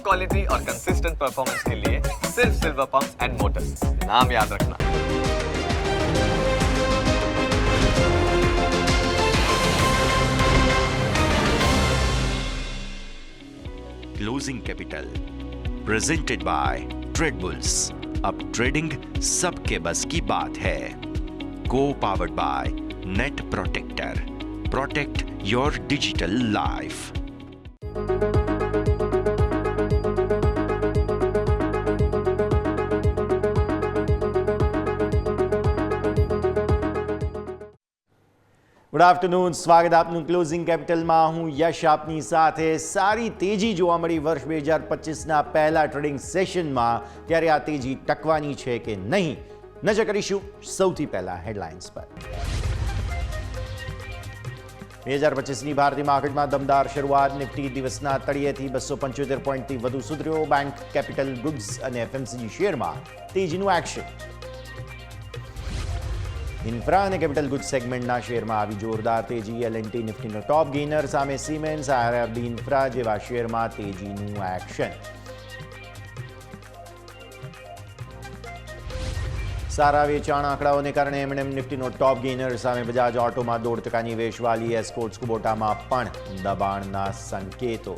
Quality और consistent performance के लिए सिर्फ सिल्वर पंप्स एंड मोटर्स, नाम याद रखना। Closing capital presented by trade bulls. अब ट्रेडिंग सबके बस की बात है। को powered by net protector. Protect your digital life. Good afternoon, સ્વાગત આપનું ક્લોઝિંગ કેપિટલમાં. હું યશ આપની સાથે. સારી તેજી જોવા મળી વર્ષ 2025ના પહેલા ટ્રેડિંગ સેશનમાં. ત્યારે આ તેજી ટકવાની છે કે નહીં, નજર કરીશું સૌથી પહેલા હેડલાઇન્સ પર. 2025ની ભારતીય માર્કેટમાં દમદાર શરૂઆત. નિફ્ટી દિવસના તળિયેથી 275 પોઈન્ટથી વધુ સુધર્યો. બેંક, કેપિટલ ગુડ્સ અને એફએમસીજી શેરમાં તેજીનું એક્શન. ઇન્ફ્રા અને કેપિટલ ગુડ્સ સેગમેન્ટના શેરમાં આવી જોરદાર તેજી. એલએનટી નિફ્ટીનો ટોપ ગેઇનર. સામે સિમેન્સ, આરઆરબી ઇન્ફ્રા જેવા શેરમાં તેજીનું એક્શન. સારા વેચાણ આંકડાઓને કારણે એમએનએમ નિફ્ટીનો ટોપ ગેઇનર. સામે બજાજ ઓટોમાં 0.5% વેચવાલી. એસ્કોર્ટ્સ કુબોટામાં પણ દબાણના સંકેતો.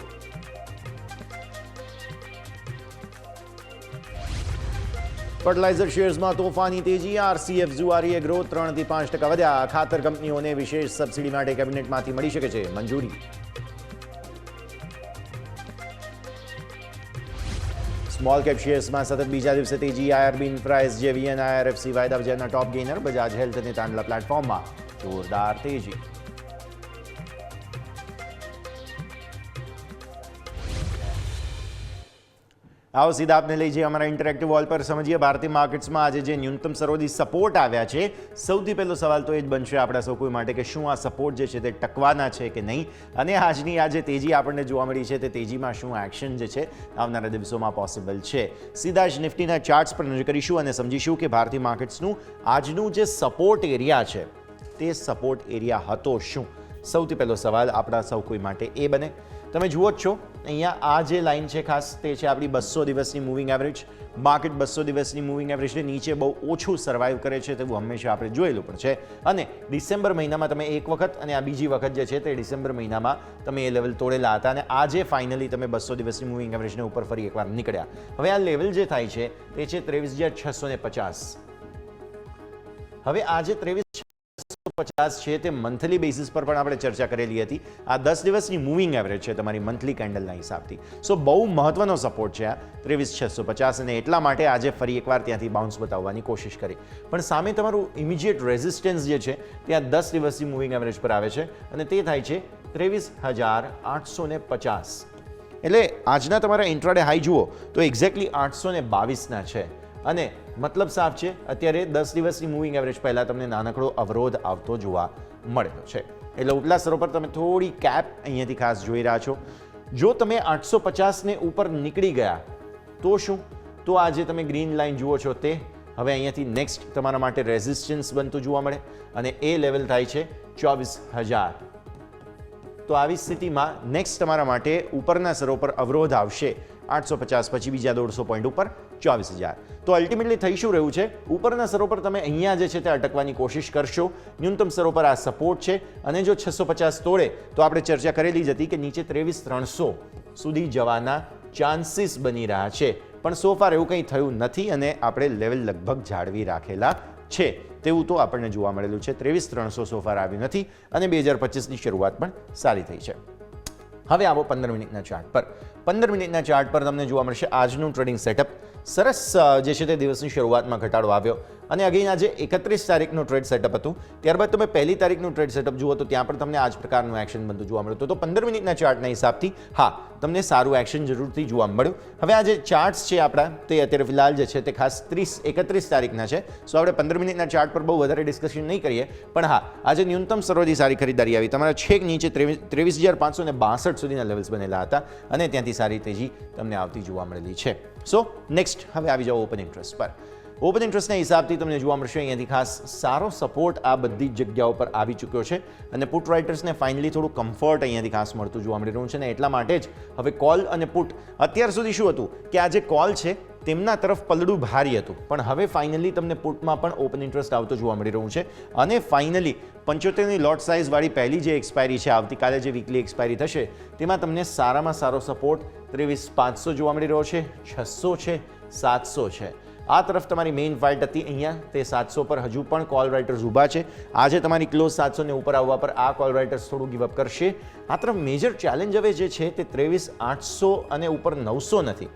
ફર્ટિલાઇઝર શેર્સમાં તોફાની તેજી. આરસીએફ ઝુઆરી એગ્રો 3 થી 5% વધ્યા. ખાતર કંપનીઓને વિશેષ સબસિડી માટે કેબિનેટમાંથી મળી શકે છે મંજૂરી. સ્મોલ કેપ શેર્સમાં સતત બીજા દિવસે તેજી. આઈઆરબી ઇન્ફ્રા, એસજેવી અને આઈઆરએફસી વાયદા બજારના ટોપ ગેઇનર. બજાજ હેલ્થ અને તાંડલા પ્લેટફોર્મમાં જોરદાર તેજી. આવો સીધા આપને લઈ જઈએ અમારા ઇન્ટરેક્ટિવ વોલ પર. સમજીએ ભારતીય માર્કેટ્સમાં આજે જે ન્યૂનતમ સરોદી સપોર્ટ આવ્યા છે. સૌથી પહેલો સવાલ તો એ જ બનશે આપણા સૌ કોઈ માટે કે શું આ સપોર્ટ જે છે તે ટકવાના છે કે નહીં, અને આજની આ જે તેજી આપણને જોવા મળી છે તે તેજીમાં શું એક્શન જે છે આવનારા દિવસોમાં પોસિબલ છે. સીધા જ નિફ્ટીના ચાર્ટ્સ પર નજર કરીશું અને સમજીશું કે ભારતીય માર્કેટ્સનું આજનું જે સપોર્ટ એરિયા છે તે સપોર્ટ એરિયા હતો શું. સૌથી પહેલો સવાલ આપણા સૌ કોઈ માટે એ બને. તમે જુઓ જ છો અહીંયા આ જે લાઇન છે ખાસ તે છે આપણી 200 દિવસની મૂવિંગ એવરેજ. માર્કેટ 200 દિવસની મૂવિંગ એવરેજને નીચે બહુ ઓછું સર્વાઈવ કરે છે તેવું હંમેશા આપણે જોયેલું પણ છે. અને ડિસેમ્બર મહિનામાં તમે એક વખત અને આ બીજી વખત જે છે તે ડિસેમ્બર મહિનામાં તમે એ લેવલ તોડેલા હતા અને આજે ફાઇનલી તમે 200 દિવસની મૂવિંગ એવરેજને ઉપર ફરી એકવાર નીકળ્યા. હવે આ લેવલ જે થાય છે તે છે 23,650. હવે આ જે 23,650 છે તે મંથલી બેસિસ પર પણ આપણે ચર્ચા કરેલી હતી. આ 10 દિવસની મૂવિંગ એવરેજ છે તમારી મંથલી કેન્ડલના હિસાબથી. સો બહુ મહત્વનો સપોર્ટ છે આ 23,650 અને એટલા માટે આજે ફરી એકવાર ત્યાંથી બાઉન્સ બતાવવાની કોશિશ કરી. પણ સામે તમારું ઇમિડિયેટ રેઝિસ્ટન્સ જે છે ત્યાં 10 દિવસની મૂવિંગ એવરેજ પર આવે છે અને તે થાય છે 23,850. એટલે આજના તમારા ઇન્ટ્રાડે હાઈ જુઓ તો એક્ઝેક્ટલી 822ના છે. અને મતલબ સાફ છે અત્યારે 10 દિવસની મૂવિંગ એવરેજ પહેલાં તમને નાનકડો અવરોધ આવતો જોવા મળેલો છે. એટલે ઉપલા સ્તરો પર તમે થોડી કેપ અહીંયાથી ખાસ જોઈ રહ્યા છો. જો તમે 850ને ઉપર નીકળી ગયા તો શું, તો આ જે તમે ગ્રીન લાઇન જુઓ છો તે હવે અહીંયાથી નેક્સ્ટ તમારા માટે રેઝિસ્ટન્સ બનતું જોવા મળે અને એ લેવલ થાય છે 24,000. તો આવી સ્થિતિમાં નેક્સ્ટ તમારા માટે ઉપરના સ્તરો પર અવરોધ આવશે 850, પછી બીજા 150 પોઈન્ટ ઉપર 24,000. તો અલ્ટિમેટલી થઈ શું રહ્યું છે, ઉપરના સ્તરો પર તમે અહીંયા જે છે તે અટકવાની કોશિશ કરશો. ન્યૂનતમ સ્તરો પર આ સપોર્ટ છે અને જો 650 તોડે તો આપણે ચર્ચા કરેલી જ હતી કે નીચે 23,300 સુધી જવાના ચાન્સીસ બની રહ્યા છે. પણ સો ફાર એવું કંઈ થયું નથી અને આપણે લેવલ લગભગ જાળવી રાખેલા છે તેવું તો આપણને જોવા મળેલું છે. 23,300 સો ફાર આવ્યું નથી અને 2025ની શરૂઆત પણ સારી થઈ છે. હવે આવો 15 મિનિટના ચાર્ટ પર. 15 મિનિટના ચાર્ટ પર તમને જોવા મળશે આજનું ટ્રેડિંગ સેટઅપ. સરસ જે છે તે દિવસની શરૂઆતમાં ઘટાડો આવ્યો અને અગેન આજે 31 તારીખનું ટ્રેડ સેટઅપ હતું. ત્યારબાદ તમે 1 તારીખનું ટ્રેડ સેટઅપ જુઓ તો ત્યાં પણ તમને આ જ પ્રકારનું એક્શન બનતું જોવા મળ્યું. તો 15 મિનિટના ચાર્ટના હિસાબથી હા તમને સારું એક્શન જરૂરથી જોવા મળ્યું. હવે આ જે ચાર્ટ્સ છે આપણા તે અત્યારે ફિલહાલ જે છે તે ખાસ 31 તારીખના છે. સો આપણે 15 મિનિટના ચાર્ટ પર બહુ વધારે ડિસ્કશન નહીં કરીએ. પણ હા આજે ન્યૂનતમ સરોદી સારી ખરીદારી આવી. તમારા છેક નીચે 23,562 સુધીના લેવલ્સ બનેલા હતા અને ત્યાંથી સારી તેજી તમને આવતી જોવા મળેલી છે. સો નેક્સ્ટ હવે આવી જાઓ ઓપન ઇન્ટરેસ્ટ પર. ઓપન ઇન્ટરેસ્ટના હિસાબથી તમને જોવા મળશે અહીંયાથી ખાસ સારો સપોર્ટ આ બધી જ જગ્યાઓ પર આવી ચૂક્યો છે અને પુટ રાઇટર્સને ફાઇનલી થોડું કમ્ફર્ટ અહીંયાથી ખાસ મળતું જોવા મળી રહ્યું છે ને એટલા માટે જ હવે કોલ અને પુટ અત્યાર સુધી શું હતું કે આ જે કોલ છે તેમના તરફ પલડું ભારી હતું, પણ હવે ફાઇનલી તમને પુટમાં પણ ઓપન ઇન્ટરેસ્ટ આવતો જોવા મળી રહ્યું છે અને ફાઇનલી 75ની લોટ સાઇઝવાળી પહેલી જે એક્સપાયરી છે, આવતીકાલે જે વીકલી એક્સપાયરી થશે તેમાં તમને સારામાં સારો સપોર્ટ 23,500 જોવા મળી રહ્યો છે, 600 છે, 700 છે. આ તરફ તમારી મેઇન ફાઇટ હતી અહીંયા, તે 700 પર હજુ પણ કોલ રાઇટર્સ ઊભા છે. આજે તમારી ક્લોઝ 700 ને ઉપર આવવા પર આ કોલ રાઇટર્સ થોડું ગિવઅપ કરશે. આ તરફ મેજર ચેલેન્જ હવે જે છે તે 23,800 અને ઉપર 900 નથી,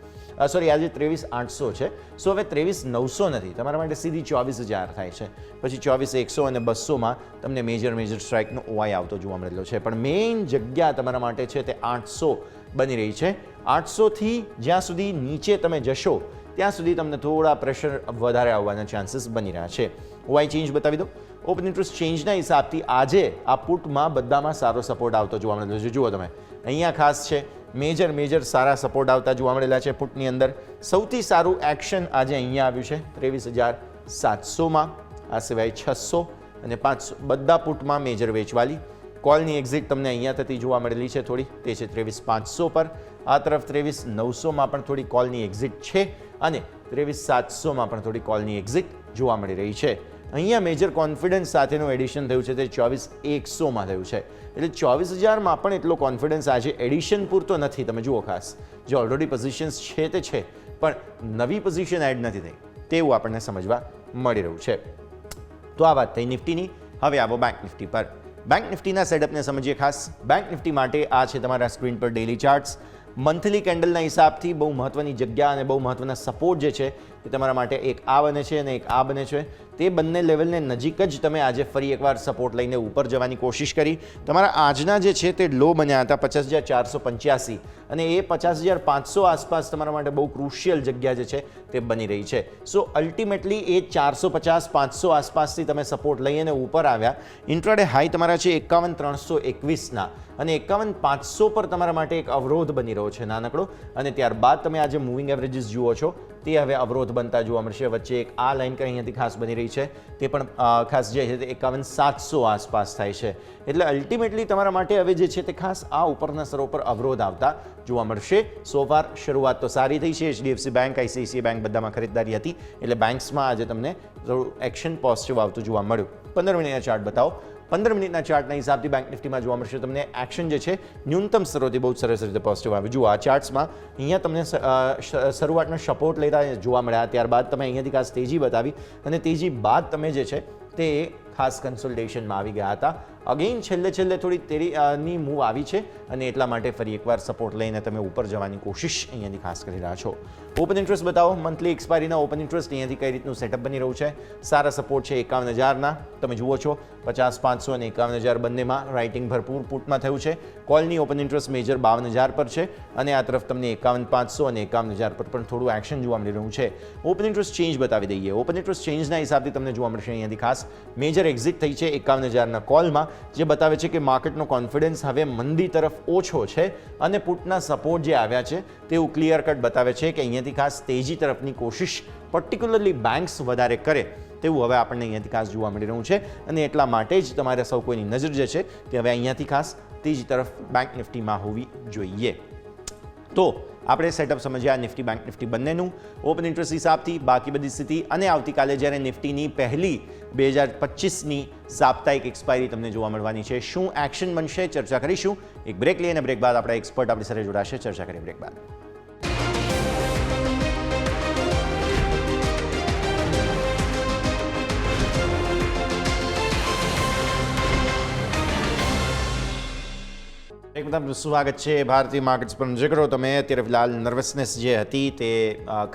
સોરી આજે 23,800 છે. સો હવે 23,900 નથી, તમારા માટે સીધી 24,000 થાય છે. પછી 24,100 અને 200માં તમને મેજર સ્ટ્રાઇકનો ઓઆઈ આવતો જોવા મળેલો છે, પણ મેઇન જગ્યા તમારા માટે છે તે 800 બની રહી છે. 800થી જ્યાં સુધી નીચે તમે જશો ત્યાં સુધી તમને થોડા પ્રેશર વધારે આવવાના ચાન્સીસ બની રહ્યા છે. ઓઆઈ ચેન્જ બતાવી દો. ઓપન ઇન્ટરેસ્ટ ચેન્જના હિસાબથી આજે આ પુટમાં બધામાં સારો સપોર્ટ આવતો જોવા મળેલો છે. જુઓ તમે અહીંયા ખાસ છે મેજર સારા સપોર્ટ આવતા જોવા મળેલા છે પુટની અંદર. સૌથી સારું એક્શન આજે અહીંયા આવ્યું છે 23,700માં, આ સિવાય 600 અને 500 બધા પુટમાં મેજર વેચવાલી. કોલની એક્ઝિટ તમને અહીંયા થતી જોવા મળેલી છે થોડી, તે છે 23,500 પર. આ તરફ 23,900માં પણ થોડી કોલની એક્ઝિટ છે અને 23,700માં પણ થોડી કોલની એક્ઝિટ જોવા મળી રહી છે. અહીંયા મેજર કોન્ફિડન્સ સાથેનું એડિશન થયું છે તે 24,100માં થયું છે, એટલે 24,000માં પણ એટલો કોન્ફિડન્સ આજે એડિશન પૂરતો નથી. તમે જુઓ ખાસ જે ઓલરેડી પોઝિશન્સ છે તે છે, પણ નવી પોઝિશન એડ નથી થઈ તેવું આપણને સમજવા મળી રહ્યું છે. તો આ વાત થઈ નિફ્ટીની. હવે આવો બેંક નિફ્ટી પર. બેંક નિફ્ટીના સેટઅપને સમજીએ ખાસ. બેંક નિફ્ટી માટે આ છે તમારા સ્ક્રીન પર ડેલી ચાર્ટ્સ. મંથલી કેન્ડલના હિસાબથી બહુ મહત્વની જગ્યા અને બહુ મહત્વના સપોર્ટ જે છે એ તમારા માટે એક આ બને છે અને એક આ બને છે. તે બંને લેવલને નજીક જ તમે આજે ફરી એકવાર સપોર્ટ લઈને ઉપર જવાની કોશિશ કરી. તમારા આજના જે છે તે લો બન્યા હતા 50,485 અને એ 50,500 આસપાસ તમારા માટે બહુ ક્રુશિયલ જગ્યા જે છે તે બની રહી છે. સો અલ્ટિમેટલી એ 450-500 આસપાસથી તમે સપોર્ટ લઈને ઉપર આવ્યા. ઇન્ટ્રાડે હાઈ તમારા છે 51,321ના અને 51,500 પર તમારા માટે એક અવરોધ બની રહ્યો છે નાનકડો, અને ત્યારબાદ તમે આજે મૂવિંગ એવરેજીસ જુઓ છો તે હવે અવરોધ બનતા જોવા મળશે. વચ્ચે એક આ લાઇન અહીંયાથી ખાસ બની રહી છે, તે પણ ખાસ જે છે તે 51,700 આસપાસ થાય છે. એટલે અલ્ટિમેટલી તમારા માટે હવે જે છે તે ખાસ આ ઉપરના સ્તરો પર અવરોધ આવતા જોવા મળશે. સોફાર શરૂઆત તો સારી થઈ છે. HDFC બેંક, ICICI બેંક બધામાં ખરીદદારી હતી, એટલે બેંક્સમાં આજે તમને થોડું એક્શન પોઝિટિવ આવતું જોવા મળ્યું. 15 મિનિટના ચાર્ટ બતાવો. 15 મિનિટના ચાર્ટના હિસાબથી બેંક નિફ્ટીમાં જોવા મળશે તમને એક્શન જે છે ન્યૂનતમ સ્તરોથી બહુ સરસ રીતે પોઝિટિવ આવે. જુઓ આ ચાર્ટ્સમાં અહીંયા તમને શરૂઆતનો સપોર્ટ લેતા જોવા મળ્યા, ત્યારબાદ તમે અહીંયાથી ખાસ તેજી બતાવી અને તેજી બાદ તમે જે છે તે ખાસ કન્સોલિડેશનમાં આવી ગયા હતા. અગેઇન છેલ્લે થોડી તેની મૂવ આવી છે અને એટલા માટે ફરી એકવાર સપોર્ટ લઈને તમે ઉપર જવાની કોશિશ અહીંયાથી ખાસ કરી રહ્યા છો. ઓપન ઇન્ટરેસ્ટ બતાવો. મંથલી એક્સપાયરીના ઓપન ઇન્ટરેસ્ટ અહીંયાથી કઈ રીતનું સેટઅપ બની રહ્યું છે. સારા સપોર્ટ છે 51,000ના, તમે જુઓ છો 50,500 અને 51,000 બંનેમાં રાઇટિંગ ભરપૂર પુટમાં થયું છે. કોલની ઓપન ઇન્ટરેસ્ટ મેજર 52,000 પર છે અને આ તરફ તમને 51,500 અને 51,000 પર પણ થોડું એક્શન જોવા મળી રહ્યું છે. ઓપન ઇન્ટરેસ્ટ ચેન્જ બતાવી દઈએ. ઓપન ઇન્ટરેસ્ટ ચેન્જના હિસાબથી તમને જોવા મળશે અહીંયાથી ખાસ મેજર એક્ઝિટ થઈ છે 51,000ના કોલમાં, જે બતાવે છે કે માર્કેટનો કોન્ફિડન્સ હવે મંદી તરફ ઓછો છે અને પુટના સપોર્ટ જે આવ્યા છે તેવું ક્લિયર કટ બતાવે છે કે અહીંયાથી ખાસ તેજી તરફની કોશિશ પર્ટિક્યુલરલી બેંક્સ વધારે કરે તેવું હવે આપણને અહીંયાથી ખાસ જોવા મળી રહ્યું છે અને એટલા માટે જ તમારે સૌ કોઈની નજર જે છે તે હવે અહીંયાથી ખાસ તેજી તરફ બેંક નિફ્ટીમાં હોવી જોઈએ. તો આપણે સેટઅપ સમજ્યા નિફ્ટી બેંક નિફ્ટી બંનેનું ઓપન ઇન્ટરેસ્ટ હિસાબથી, બાકી બધી સ્થિતિ અને આવતીકાલે જ્યારે નિફ્ટીની પહેલી 2025ની સાપ્તાહિક એક્સપાયરી તમને જોવા મળવાની છે. શું એક્શન બનશે ચર્ચા કરીશું. એક બ્રેક લઈને બ્રેક બાદ આપણા એક્સપર્ટ આપણી સાથે જોડાશે. ચર્ચા કરીએ બ્રેક બાદ. એકદમ સ્વાગત છે ભારતીય માર્કેટ્સ પર. નજર કરો તમે અત્યારે ફિલહાલ નર્વસનેસ જે હતી તે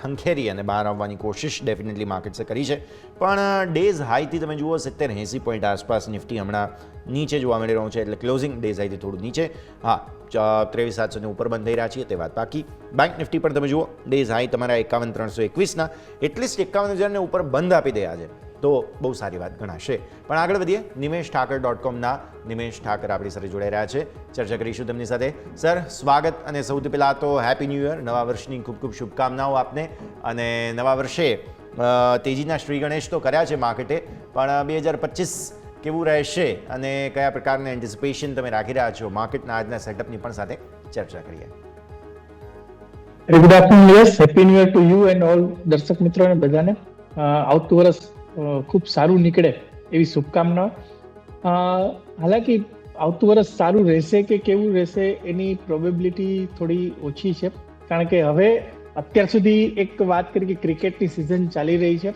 ખંખેરી અને બહાર આવવાની કોશિશ ડેફિનેટલી માર્કેટ્સે કરી છે, પણ ડેઝ હાઈથી તમે જુઓ 70-80 પોઈન્ટ આસપાસ નિફ્ટી હમણાં નીચે જોવા મળી રહ્યું છે, એટલે ક્લોઝિંગ ડેઝ હાઈથી થોડું નીચે. હા, 23,700 ઉપર બંધ થઈ રહ્યા છીએ તે વાત બાકી. બેંક નિફ્ટી પર તમે જુઓ ડેઝ હાઈ તમારા 51,321ના, એટલીસ્ટ 51,000ને ઉપર બંધ આપી દે આજે તો બહુ સારી વાત ગણાશે. પણ આગળ વધીએ. nimeshthakar.comના નિમેશ ઠાકર આપણી સાથે જોડાઈ રહ્યા છે. ચર્ચા કરીશું તેમની સાથે. સર સ્વાગત, અને સૌથી પહેલાં તો હેપી ન્યૂ યર, નવા વર્ષની ખૂબ ખૂબ શુભકામનાઓ આપને. અને નવા વર્ષે તેજીના શ્રી ગણેશ તો કર્યા છે માર્કેટે, પણ 2025 કેવું રહેશે અને કયા પ્રકારના એન્ટિસિપેશન તમે રાખી રહ્યા છો માર્કેટના આજના સેટઅપની પણ સાથે ચર્ચા કરીએ. Good afternoon yes, happy new year to you and all દર્શક મિત્રોને બધાને. આવતું વર્ષ ખૂબ સારું નીકળે એવી શુભકામનાઓ. હાલાકી આવતું વર્ષ સારું રહેશે કે કેવું રહેશે એની પ્રોબેબિલિટી થોડી ઓછી છે, કારણ કે હવે અત્યાર સુધી એક વાત કરી કે ક્રિકેટની સિઝન ચાલી રહી છે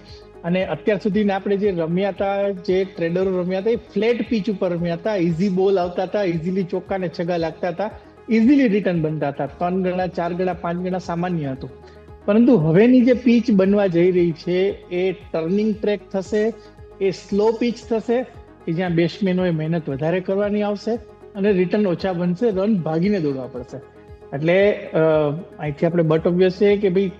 અને અત્યાર સુધી આપણે જે રમ્યા હતા, જે ટ્રેડરો રમ્યા હતા, એ ફ્લેટ પીચ ઉપર રમ્યા હતા. ઇઝી બોલ આવતા હતા, ઇઝીલી ચોક્કા ને છગ્ગા લાગતા હતા, ઇઝીલી રિટર્ન બનતા હતા. 3 ગણા 4 ગણા 5 ગણા સામાન્ય હતું. પરંતુ હવેની જે પીચ બનવા જઈ રહી છે એ ટર્નિંગ ટ્રેક થશે, એ સ્લો પીચ થશે કે જ્યાં બેટ્સમેનોએ મહેનત વધારે કરવાની આવશે અને રિટર્ન ઓછા બનશે, રન ભાગીને દોડવા પડશે. એટલે અહીંથી આપણે બટ ઓબ્વિયસ છે કે ભાઈ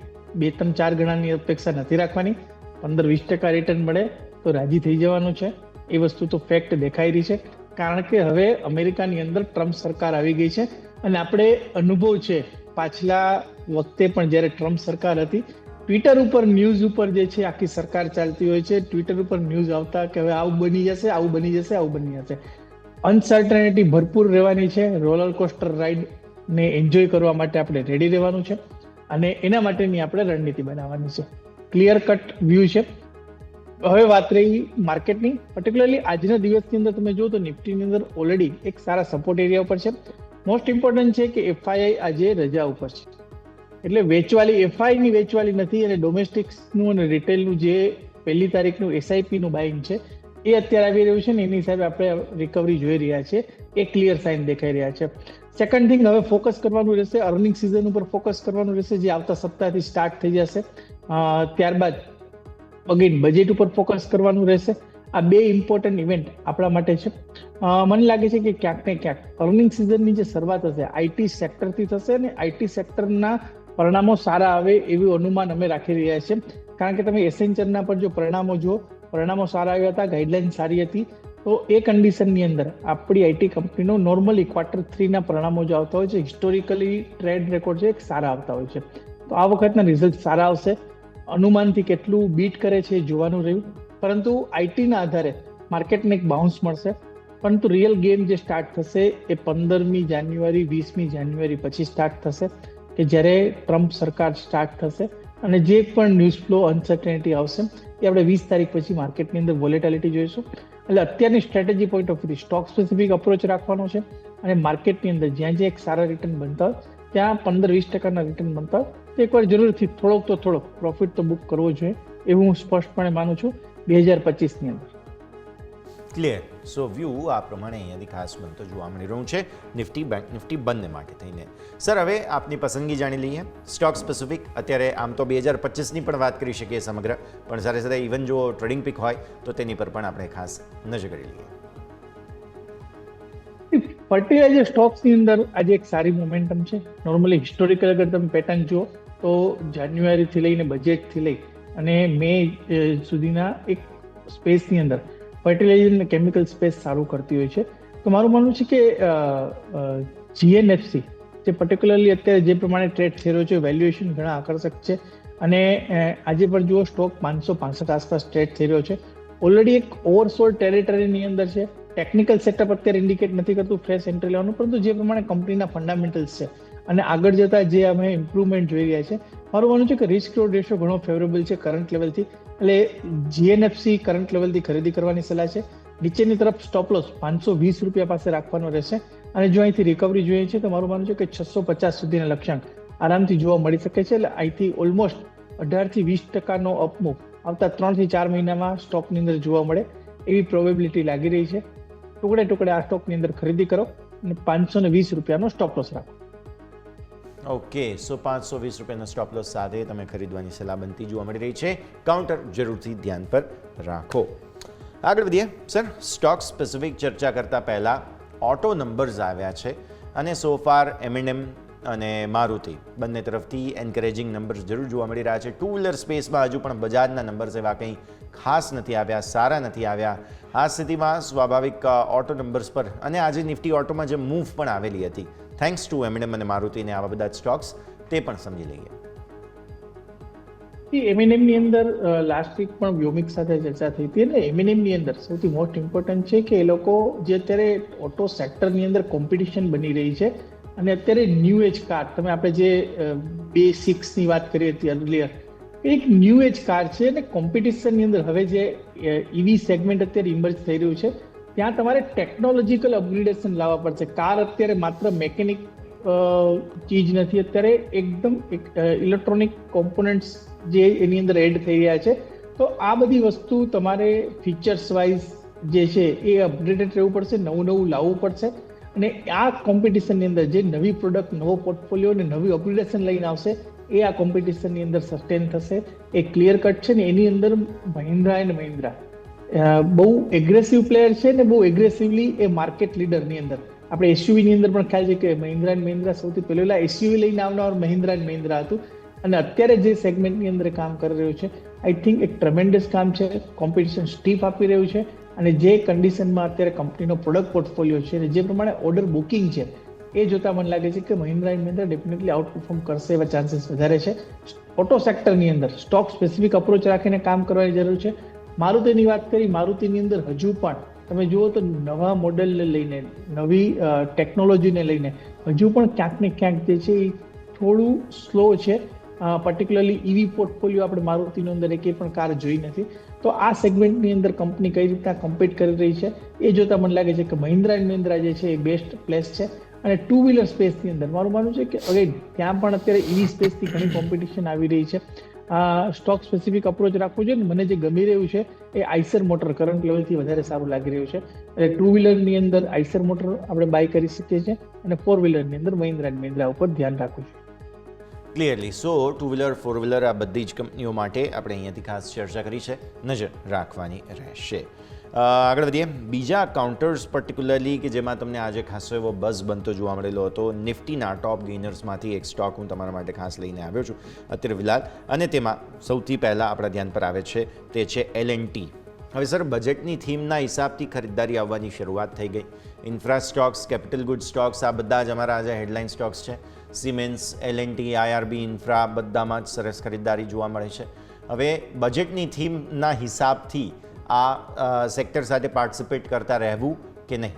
2-3-4 ગણાની અપેક્ષા નથી રાખવાની. 15-20% રિટર્ન મળે તો રાજી થઈ જવાનું છે. એ વસ્તુ તો ફેક્ટ દેખાઈ રહી છે, કારણ કે હવે અમેરિકાની અંદર ટ્રમ્પ સરકાર આવી ગઈ છે અને આપણે અનુભવ છે પાછલા વખતે પણ જ્યારે ટ્રમ્પ સરકાર હતી, ટ્વિટર ઉપર ન્યૂઝ ઉપર જે છે આખી સરકાર ચાલતી હોય છે, ટ્વિટર ઉપર ન્યૂઝ આવતા કે હવે આવું બની જશે, આવું બની જશે, આવું બની જશે. અનસર્ટનિટી ભરપૂર રહેવાની છે. રોલર કોસ્ટર રાઇડને એન્જોય કરવા માટે આપણે રેડી રહેવાનું છે અને એના માટેની આપણે રણનીતિ બનાવવાની છે. ક્લિયર કટ વ્યૂ છે. હવે વાત રહી માર્કેટની, પર્ટિક્યુલરલી આજના દિવસની અંદર તમે જુઓ તો નિફ્ટીની અંદર ઓલરેડી એક સારા સપોર્ટ એરિયા ઉપર છે. મોસ્ટ ઇમ્પોર્ટન્ટ છે કે એફઆઈઆઈ આજે રજા ઉપર છે, એટલે એફઆઈની વેચવાલી નથી અને ડોમેસ્ટિક્સનું અને રિટેલનું જે 1 તારીખનું એસઆઈપીનું બાઇંગ છે એ અત્યારે આવી રહ્યું છે ને એની હિસાબે આપણે રિકવરી જોઈ રહ્યા છીએ. એ ક્લિયર સાઇન દેખાઈ રહ્યા છે. સેકન્ડ થિંગ, હવે ફોકસ કરવાનું રહેશે, અર્નિંગ સિઝન ઉપર ફોકસ કરવાનું રહેશે, જે આવતા સપ્તાહથી સ્ટાર્ટ થઈ જશે. ત્યારબાદ અગેન બજેટ ઉપર ફોકસ કરવાનું રહેશે. આ 2 ઇમ્પોર્ટન્ટ ઇવેન્ટ આપણા માટે છે. મને લાગે છે કે ક્યાંક ને ક્યાંક અર્નિંગ સિઝનની જે શરૂઆત હશે આઈટી સેક્ટરથી થશે અને આઈટી સેક્ટરના પરિણામો સારા આવે એવું અનુમાન અમે રાખી રહ્યા છીએ, કારણ કે તમે એસેન્ચરના પર જો પરિણામો જુઓ, પરિણામો સારા આવ્યા હતા, ગાઈડલાઈન સારી હતી. તો એ કન્ડિશનની અંદર આપણી આઈટી કંપનીનો નોર્મલી Q3ના પરિણામો જો આવતા હોય છે, હિસ્ટોરિકલી ટ્રેડ રેકોર્ડ છે સારા આવતા હોય છે. તો આ વખતના રિઝલ્ટ સારા આવશે. અનુમાનથી કેટલું બીટ કરે છે એ જોવાનું રહ્યું, પરંતુ આઈટીના આધારે માર્કેટને એક બાઉન્સ મળશે. પરંતુ રિયલ ગેમ જે સ્ટાર્ટ થશે એ 15મી જાન્યુઆરી 20મી જાન્યુઆરી પછી સ્ટાર્ટ થશે, કે જ્યારે ટ્રમ્પ સરકાર સ્ટાર્ટ થશે અને જે પણ ન્યૂઝ ફ્લો અનસર્ટેનિટી આવશે એ આપણે 20 તારીખ પછી માર્કેટની અંદર વોલેટિલિટી જોઈશું. એટલે અત્યારની strategy point of view stock specific approach રાખવાનો છે અને માર્કેટની અંદર જ્યાં જ્યાં એક સારા રિટર્ન બનતા હોય ત્યાં 15-20% રિટર્ન બનતા હોય તો એકવાર જરૂરથી થોડોક પ્રોફિટ તો બુક કરવો જોઈએ એવું હું સ્પષ્ટપણે માનું છું 2025ની અંદર. ક્લિયર. સો વ્યૂ આ પ્રમાણે અહીંયાથી ખાસ બનતો જોવા મળી રહ્યું છે નિફ્ટી, બેંક નિફ્ટી બંને માટે થઈને. સર, હવે આપની પસંદગી જાણી લઈએ. સ્ટોક સ્પેસિફિક અત્યારે આમ તો 2025ની પણ વાત કરી શકીએ સમગ્ર, પણ સાથે સાથે ઇવન જો ટ્રેડિંગ પિક હોય તો તેની પર પણ આપણે ખાસ નજર કરી લઈએ. પર્ટિક્યુલર જે સ્ટોક્સની અંદર આજે એક સારી મોમેન્ટમ છે. નોર્મલી હિસ્ટોરિકલ અગર તમે પેટર્ન જુઓ તો જાન્યુઆરીથી લઈને બજેટથી લઈ અને મે સુધીના એક સ્પેસની અંદર ફર્ટિલાઇઝર અને કેમિકલ સ્પેસ સારું કરતી હોય છે. તો મારું માનવું છે કે GNFC જે પર્ટિક્યુલરલી અત્યારે જે પ્રમાણે ટ્રેડ થઈ રહ્યો છે, વેલ્યુએશન ઘણા આકર્ષક છે અને આજે પણ જુઓ સ્ટોક 565 આસપાસ ટ્રેડ થઈ રહ્યો છે. ઓલરેડી એક ઓવરસોલ્ડ ટેરિટરીની અંદર છે. ટેકનિકલ સેટઅપ અત્યારે ઇન્ડિકેટ નથી કરતું ફ્રેશ એન્ટ્રી લેવાનું, પરંતુ જે પ્રમાણે કંપનીના ફંડામેન્ટલ્સ છે અને આગળ જતા જે અમે ઇમ્પ્રુવમેન્ટ જોઈ રહ્યા છે, મારું માનવું છે કે રિસ્ક ટુ રેશિયો ઘણો ફેવરેબલ છે કરંટ લેવલથી. એટલે GNFC કરંટ લેવલથી ખરીદી કરવાની સલાહ છે. નીચેની તરફ સ્ટોપ લોસ 520 રૂપિયા પાસે રાખવાનો રહેશે અને જો અહીંથી રિકવરી જોઈએ છે તો મારું માનવું છે કે 650 સુધીના લક્ષ્યાંક આરામથી જોવા મળી શકે છે. એટલે અહીંથી ઓલમોસ્ટ 18-20% અપમૂવ આવતા 3 થી 4 મહિનામાં સ્ટોકની અંદર જોવા મળે એવી પ્રોબેબિલિટી લાગી રહી છે. ટુકડે આ સ્ટોકની અંદર ખરીદી કરો અને 520 રૂપિયાનો સ્ટોપ લોસ રાખો. ઓકે, સો 520 રૂપિયાના સ્ટોપ લોસ સાથે તમે ખરીદવાની સલાહ બનતી જોવા મળી રહી છે. કાઉન્ટર જરૂરથી ધ્યાન પર રાખો. આગળ વધીએ. સર, સ્ટોક સ્પેસિફિક ચર્ચા કરતા પહેલા ઓટો નંબર્સ આવ્યા છે અને સો ફાર M&M અને મારુતિ બંને તરફથી એન્કરેજિંગ નંબર્સ જરૂર જોવા મળી રહ્યા છે. ટુ વ્હીલર સ્પેસમાં હજુ પણ બજાજના નંબર્સ એવા કંઈ ખાસ નથી આવ્યા, સારા નથી આવ્યા. આ સ્થિતિમાં સ્વાભાવિક ઓટો નંબર્સ પર અને આજે નિફ્ટી ઓટોમાં જે મૂવ પણ આવેલી હતી થેન્ક્સ ટુ M&M અને મારુતિને આવા બધા સ્ટોક્સ તે પણ સમજી લઈએ. M&M ની અંદર લાસ્ટ વીક પણ વ્યોમિક સાથે ચર્ચા થઈ હતી અને M&M ની અંદર સૌથી મોસ્ટ ઇમ્પોર્ટન્ટ છે કે એ લોકો જે અત્યારે ઓટો સેક્ટરની અંદર કોમ્પિટિશન બની રહી છે અને અત્યારે ન્યૂ એજ કાર, તમે આપણે જે BE6 ની વાત કરી હતી અર્લિયર, એક ન્યૂ એજ કાર છે અને કોમ્પિટિશનની અંદર હવે જે EV સેગમેન્ટ અત્યારે ઇમર્જ થઈ રહ્યું છે ત્યાં તમારે ટેકનોલોજીકલ અપગ્રેડેશન લાવવા પડશે. કાર અત્યારે માત્ર મેકેનિક ચીજ નથી, અત્યારે એકદમ ઇલેક્ટ્રોનિક કોમ્પોનન્ટ્સ જે એની અંદર એડ થઈ રહ્યા છે. તો આ બધી વસ્તુ તમારે ફીચર્સ વાઇઝ જે છે એ અપગ્રેડેડ રહેવું પડશે, નવું લાવવું પડશે અને આ કોમ્પિટિશનની અંદર જે નવી પ્રોડક્ટ, નવો પોર્ટફોલિયો અને નવી અપગ્રેડેશન લઈને આવશે એ આ કોમ્પિટિશનની અંદર સસ્ટેન થશે. એ ક્લિયર કટ છે ને એની અંદર મહિન્દ્રા એન્ડ મહિન્દ્રા બહુ એગ્રેસિવ પ્લેયર છે ને બહુ એગ્રેસિવલી એ માર્કેટ લીડરની અંદર. આપણે એસયુવીની અંદર પણ ખ્યાલ છે કે મહિન્દ્રા એન્ડ મહિન્દ્રા સૌથી પહેલા એસયુવી લઈને આવનાર મહિન્દ્રા એન્ડ મહિન્દ્રા હતું અને અત્યારે જે સેગમેન્ટની અંદર કામ કરી રહ્યું છે આઈ થિંક એક ટ્રેમેન્ડસ કામ છે. કોમ્પિટિશન સ્ટીપ આપી રહ્યું છે અને જે કન્ડિશનમાં અત્યારે કંપનીનો પ્રોડક્ટ પોર્ટફોલિયો છે અને જે પ્રમાણે ઓર્ડર બુકિંગ છે એ જોતા મને લાગે છે કે Mahindra and Mahindra definitely out perform કરશે એવા ચાન્સીસ વધારે છે. ઓટો સેક્ટરની અંદર સ્ટોક સ્પેસિફિક અપ્રોચ રાખીને કામ કરવાની જરૂર છે. મારુતિની વાત કરી, મારુતિની અંદર હજુ પણ તમે જુઓ તો નવા મોડેલને લઈને, નવી ટેકનોલોજીને લઈને હજુ પણ ક્યાંક ને ક્યાંક જે છે એ થોડું સ્લો છે. પર્ટિક્યુલરલી EV પોર્ટફોલિયો આપણે મારુતિની અંદર એકે પણ કાર જોઈ નથી. તો આ સેગમેન્ટની અંદર કંપની કઈ રીતના કમ્પીટ કરી રહી છે એ જોતા મને લાગે છે કે મહિન્દ્રા એન્ડ મહિન્દ્રા જે છે એ બેસ્ટ પ્લેસ છે. અને ટુ વ્હીલર સ્પેસની અંદર મારું માનવું છે કે અગેન ત્યાં પણ અત્યારે EV સ્પેસથી ઘણી કોમ્પિટિશન આવી રહી છે. સ્ટોક સ્પેસિફિક અપ્રોચ રાખવું જોઈએ. મને જે ગમી રહ્યું છે એ આઈસર મોટર કરંટ લેવલથી વધારે સારું લાગી રહ્યું છે. એટલે ટુ વ્હીલરની અંદર આઈસર મોટર આપણે બાય કરી શકીએ છીએ અને ફોર વ્હીલરની અંદર મહિન્દ્રા એન્ડ મહિન્દ્રા ઉપર ધ્યાન રાખવું જોઈએ. ક્લિયરલી. સો ટુ વ્હીલર, ફોર વ્હીલર આ બધી જ કંપનીઓ માટે આપણે અહીંયાથી ખાસ ચર્ચા કરી છે, નજર રાખવાની રહેશે. આગળ વધીએ. બીજા કાઉન્ટર્સ પર્ટિક્યુલરલી કે જેમાં તમને આજે ખાસો એવો બઝ બનતો જોવા મળેલો હતો, નિફ્ટીના ટોપ ગેઇનર્સમાંથી એક સ્ટોક હું તમારા માટે ખાસ લઈને આવ્યો છું અત્યારે વિલાલ, અને તેમાં સૌથી પહેલાં આપણા ધ્યાન પર આવે છે તે છે L&T. હવે સર, બજેટની થીમના હિસાબથી ખરીદારી આવવાની શરૂઆત થઈ ગઈ. Infra stocks, capital good stocks આ બધા જ અમારા આજે હેડલાઇન સ્ટોક્સ છે. સિમેન્સ, L&T, IRB, ઇન્ફ્રા બધામાં જ સરસ ખરીદારી જોવા મળે છે. હવે બજેટની થીમના હિસાબથી આ સેક્ટર સાથે પાર્ટિસિપેટ કરતા રહેવું કે નહીં?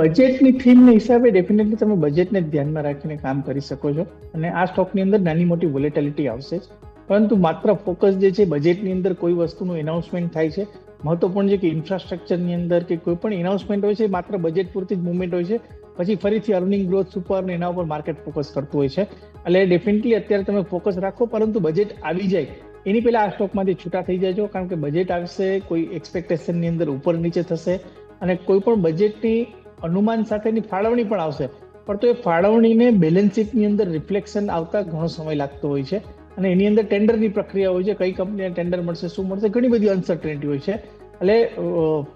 બજેટની થીમના હિસાબે ડેફિનેટલી તમે બજેટને ધ્યાનમાં રાખીને કામ કરી શકો છો અને આ સ્ટોકની અંદર નાની મોટી વોલેટિલિટી આવશે જ. પરંતુ માત્ર ફોકસ જે છે બજેટની અંદર કોઈ વસ્તુનું એનાઉન્સમેન્ટ થાય છે, મહત્વપૂર્ણ છે કે ઇન્ફ્રાસ્ટ્રક્ચરની અંદર કે કોઈ પણ એનાઉન્સમેન્ટ હોય છે માત્ર બજેટ પૂરતી જ મુવમેન્ટ હોય છે, પછી ફરીથી અર્નિંગ ગ્રોથ ઉપર ને એના ઉપર માર્કેટ ફોકસ કરતું હોય છે. એટલે ડેફિનેટલી અત્યારે તમે ફોકસ રાખો, પરંતુ બજેટ આવી જાય એની પહેલા આ સ્ટોકમાંથી છૂટા થઈ જાય, કારણ કે બજેટ આવશે, કોઈ એક્સપેક્ટેશનની અંદર ઉપર નીચે થશે અને કોઈ પણ બજેટની અનુમાન સાથેની ફાળવણી પણ આવશે, પણ તો એ ફાળવણીને બેલેન્સ શીટની અંદર રિફ્લેક્શન આવતા ઘણો સમય લાગતો હોય છે અને એની અંદર ટેન્ડરની પ્રક્રિયા હોય છે. કઈ કંપનીને ટેન્ડર મળશે, શું મળશે, ઘણી બધી અનસર્ટેનિટી હોય છે. એટલે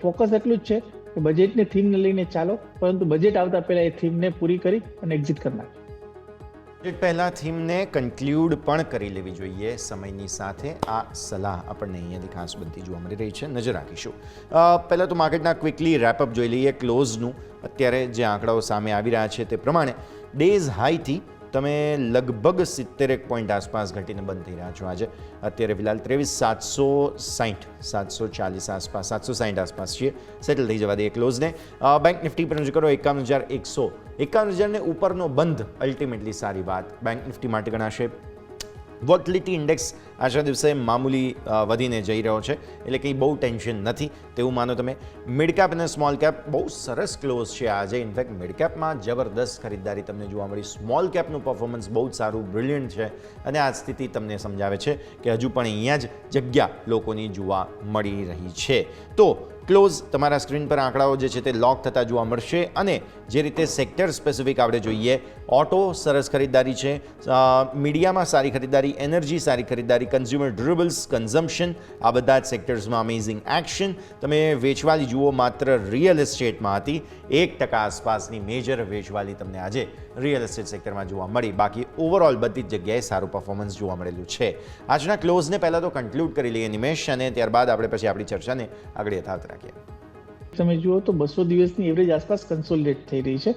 ફોકસ એટલું જ છે કે બજેટની થીમને લઈને ચાલો, પરંતુ બજેટ આવતા પહેલા એ થીમને પૂરી કરી અને એક્ઝિટ કરી નાખો. બજેટ પહેલાં થીમને કન્ક્લુડ પણ કરી લેવી જોઈએ સમયની સાથે. આ સલાહ આપણને અહીંયાથી ખાસ બનતી જોવા મળી રહી છે, નજર રાખીશું. પહેલાં તો માર્કેટના ક્વિકલી રેપઅપ જોઈ લઈએ. ક્લોઝનું અત્યારે જે આંકડાઓ સામે આવી રહ્યા છે તે પ્રમાણે ડેઝ હાઈથી તમે લગભગ 71 પોઈન્ટ આસપાસ ઘટીને બંધ થઈ રહ્યા છો. આજે અત્યારે ફિલહાલ 23,760, 740 આસપાસ, 760 આસપાસ છીએ. સેટલ થઈ જવા દઈએ ક્લોઝને. બેંક નિફ્ટી પર નજર કરો, 51,100, 51,000ને ઉપરનો બંધ અલ્ટિમેટલી સારી વાત બેંક નિફ્ટી માટે ગણાશે. વોલેટિલિટી ઇન્ડેક્સ આજના દિવસે મામૂલી વધીને જઈ રહ્યો છે, એટલે કંઈ બહુ ટેન્શન નથી તેવું માનો તમે. મિડ કેપ અને સ્મોલ કેપ બહુ સરસ ક્લોઝ છે આજે. ઇનફેક્ટ મિડ કેપમાં જબરદસ્ત ખરીદારી તમને જોવા મળી. સ્મોલ કેપનું પરફોર્મન્સ બહુ જ સારું, બ્રિલિયન્ટ છે અને આ સ્થિતિ તમને સમજાવે છે કે હજુ પણ અહીંયા જ જગ્યા લોકોની જોવા મળી રહી છે. તો ક્લોઝ તમારા સ્ક્રીન પર આંકડાઓ જે છે તે લોક થતા જોવા મળશે અને જે રીતે સેક્ટર સ્પેસિફિક આપણે જોઈએ, ઓટો સરસ ખરીદારી છે, મીડિયામાં સારી ખરીદારી, એનર્જી સારી ખરીદારી, કન્ઝ્યુમર ડ્યુરેબલ્સ, કન્ઝમ્પશન આ બધા જ સેક્ટર્સમાં અમેઝિંગ એક્શન. તમે વેચવાલી જુઓ માત્ર રિયલ એસ્ટેટમાં હતી, 1% આસપાસની મેજર વેચવાલી તમને આજે રિયલ એસ્ટેટ સેક્ટરમાં જોવા મળી. બાકી ઓવરઓલ બધી જ જગ્યાએ સારું પરફોર્મન્સ જોવા મળેલું છે. આજના ક્લોઝને પહેલાં તો કન્ક્લુડ કરી લઈએ નિમેશ, અને ત્યારબાદ આપણે પછી આપણી ચર્ચાને આગળ યથાવત રાખીએ. તમે જુઓ તો 200 દિવસની એવરેજ આસપાસ કન્સોલિડેટ થઈ રહી છે.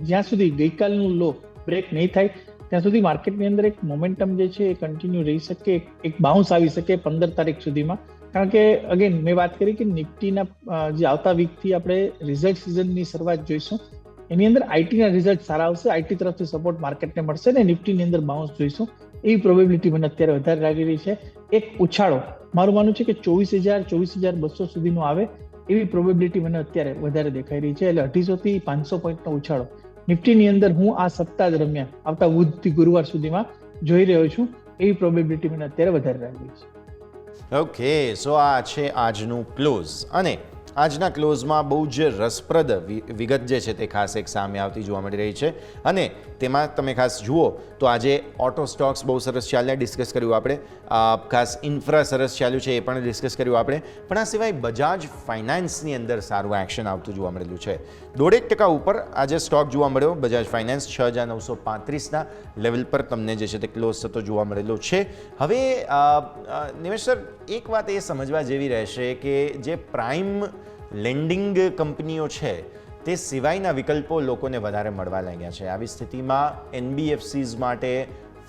જ્યાં સુધી ગઈકાલનું લો બ્રેક નહીં થાય ત્યાં સુધી માર્કેટની અંદર એક મોમેન્ટમ જે છે એ કન્ટિન્યુ રહી શકે, એક બાઉન્સ આવી શકે 15 તારીખ સુધીમાં. કારણ કે અગેન મેં વાત કરી કે નિફ્ટીના જે આવતા વીકથી આપણે રિઝલ્ટ સિઝનની શરૂઆત જોઈશું. એની અંદર આઈટીના રિઝલ્ટ સારા આવશે, આઈટી તરફથી સપોર્ટ માર્કેટને મળશે ને નિફ્ટીની અંદર બાઉન્સ જોઈશું. એવી પ્રોબેબિલિટી મને અત્યારે વધારે લાગી રહી છે. એક ઉછાળો મારું માનવું છે કે 24,000-24,200 સુધીનો આવે એવી પ્રોબેબિલિટી મને અત્યારે વધારે દેખાઈ રહી છે. એટલે 250 થી 500 પોઈન્ટનો ઉછાળો નિફ્ટીની અંદર હું આ સપ્તાહ દરમિયાન આવતા બુધથી ગુરુવાર સુધીમાં જોઈ રહ્યો છું. એવી પ્રોબેબિલિટી મને અત્યારે વધારે લાગી રહી છે. ઓકે, સો આ છે આજનું ક્લોઝ, અને આજના ક્લોઝમાં બહુ જ રસપ્રદ વિગત જે છે તે ખાસ એક સામે આવતી જોવા મળી રહી છે. અને તેમાં તમે ખાસ જુઓ તો આજે ઓટો સ્ટોક્સ બહુ સરસ ચાલ્યા, ડિસ્કસ કર્યું આપણે, ખાસ ઇન્ફ્રા સરસ ચાલ્યું છે એ પણ ડિસ્કસ કર્યું આપણે. પણ આ સિવાય બજાજ ફાઇનાન્સની અંદર સારું એક્શન આવતું જોવા મળેલું છે. 1.5% ઉપર આજે સ્ટોક જોવા મળ્યો. બજાજ ફાઇનાન્સ 6,935ના લેવલ પર તમને જે છે તે ક્લોઝ થતો જોવા મળેલો છે. હવે નિમેશ સર, એક વાત એ સમજવા જેવી રહેશે કે જે પ્રાઇમ લેન્ડિંગ કંપનીઓ છે તે સિવાયના વિકલ્પો લોકોને વધારે મળવા લાગ્યા છે. આવી સ્થિતિમાં એનબીએફસીઝ માટે,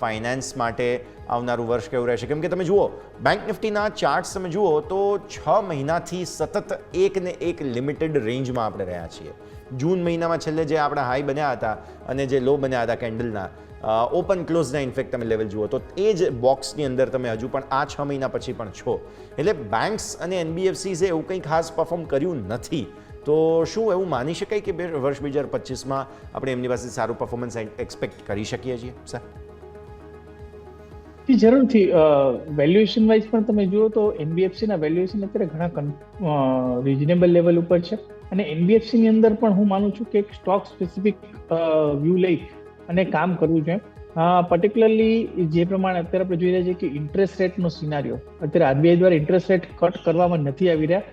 ફાઇનાન્સ માટે આવનારું વર્ષ કેવું રહેશે? કેમ કે તમે જુઓ બેંક નિફ્ટીના ચાર્ટ્સ તમે જુઓ તો 6 મહિનાથી સતત એક ને એક લિમિટેડ રેન્જમાં આપણે રહ્યા છીએ. જૂન મહિનામાં છેલ્લે જે આપણા હાઈ બન્યા હતા અને જે લો બન્યા હતા કેન્ડલના, ઓપન ક્લોઝના ઇનફેક્ટ તમે લેવલ જુઓ તો એ જ બોક્સની અંદર તમે હજુ પણ આ 6 મહિના પછી પણ છો. એટલે બેન્ક્સ અને એનબીએફસીઝે એવું કંઈ ખાસ પરફોર્મ કર્યું નથી. તો શું એવું માની શકાય કે વર્ષ 2025માં આપણે એમની પાસે સારું પરફોર્મન્સ એક્સપેક્ટ કરી શકીએ છીએ સર? જરૂરથી. વેલ્યુએશન વાઇઝ પણ તમે જુઓ તો એનબીએફસીના વેલ્યુએશન અત્યારે ઘણા રિઝનેબલ લેવલ ઉપર છે. અને એનબીએફસીની અંદર પણ હું માનું છું કે એક સ્ટોક સ્પેસિફિક વ્યૂ લઈ અને કામ કરવું છે. પર્ટિક્યુલરલી જે પ્રમાણે અત્યારે આપણે જોઈ રહ્યા છીએ કે ઇન્ટરેસ્ટ રેટનો સિનારીઓ અત્યારે આરબીઆઈ દ્વારા ઇન્ટરેસ્ટ રેટ કટ કરવામાં નથી આવી રહ્યા,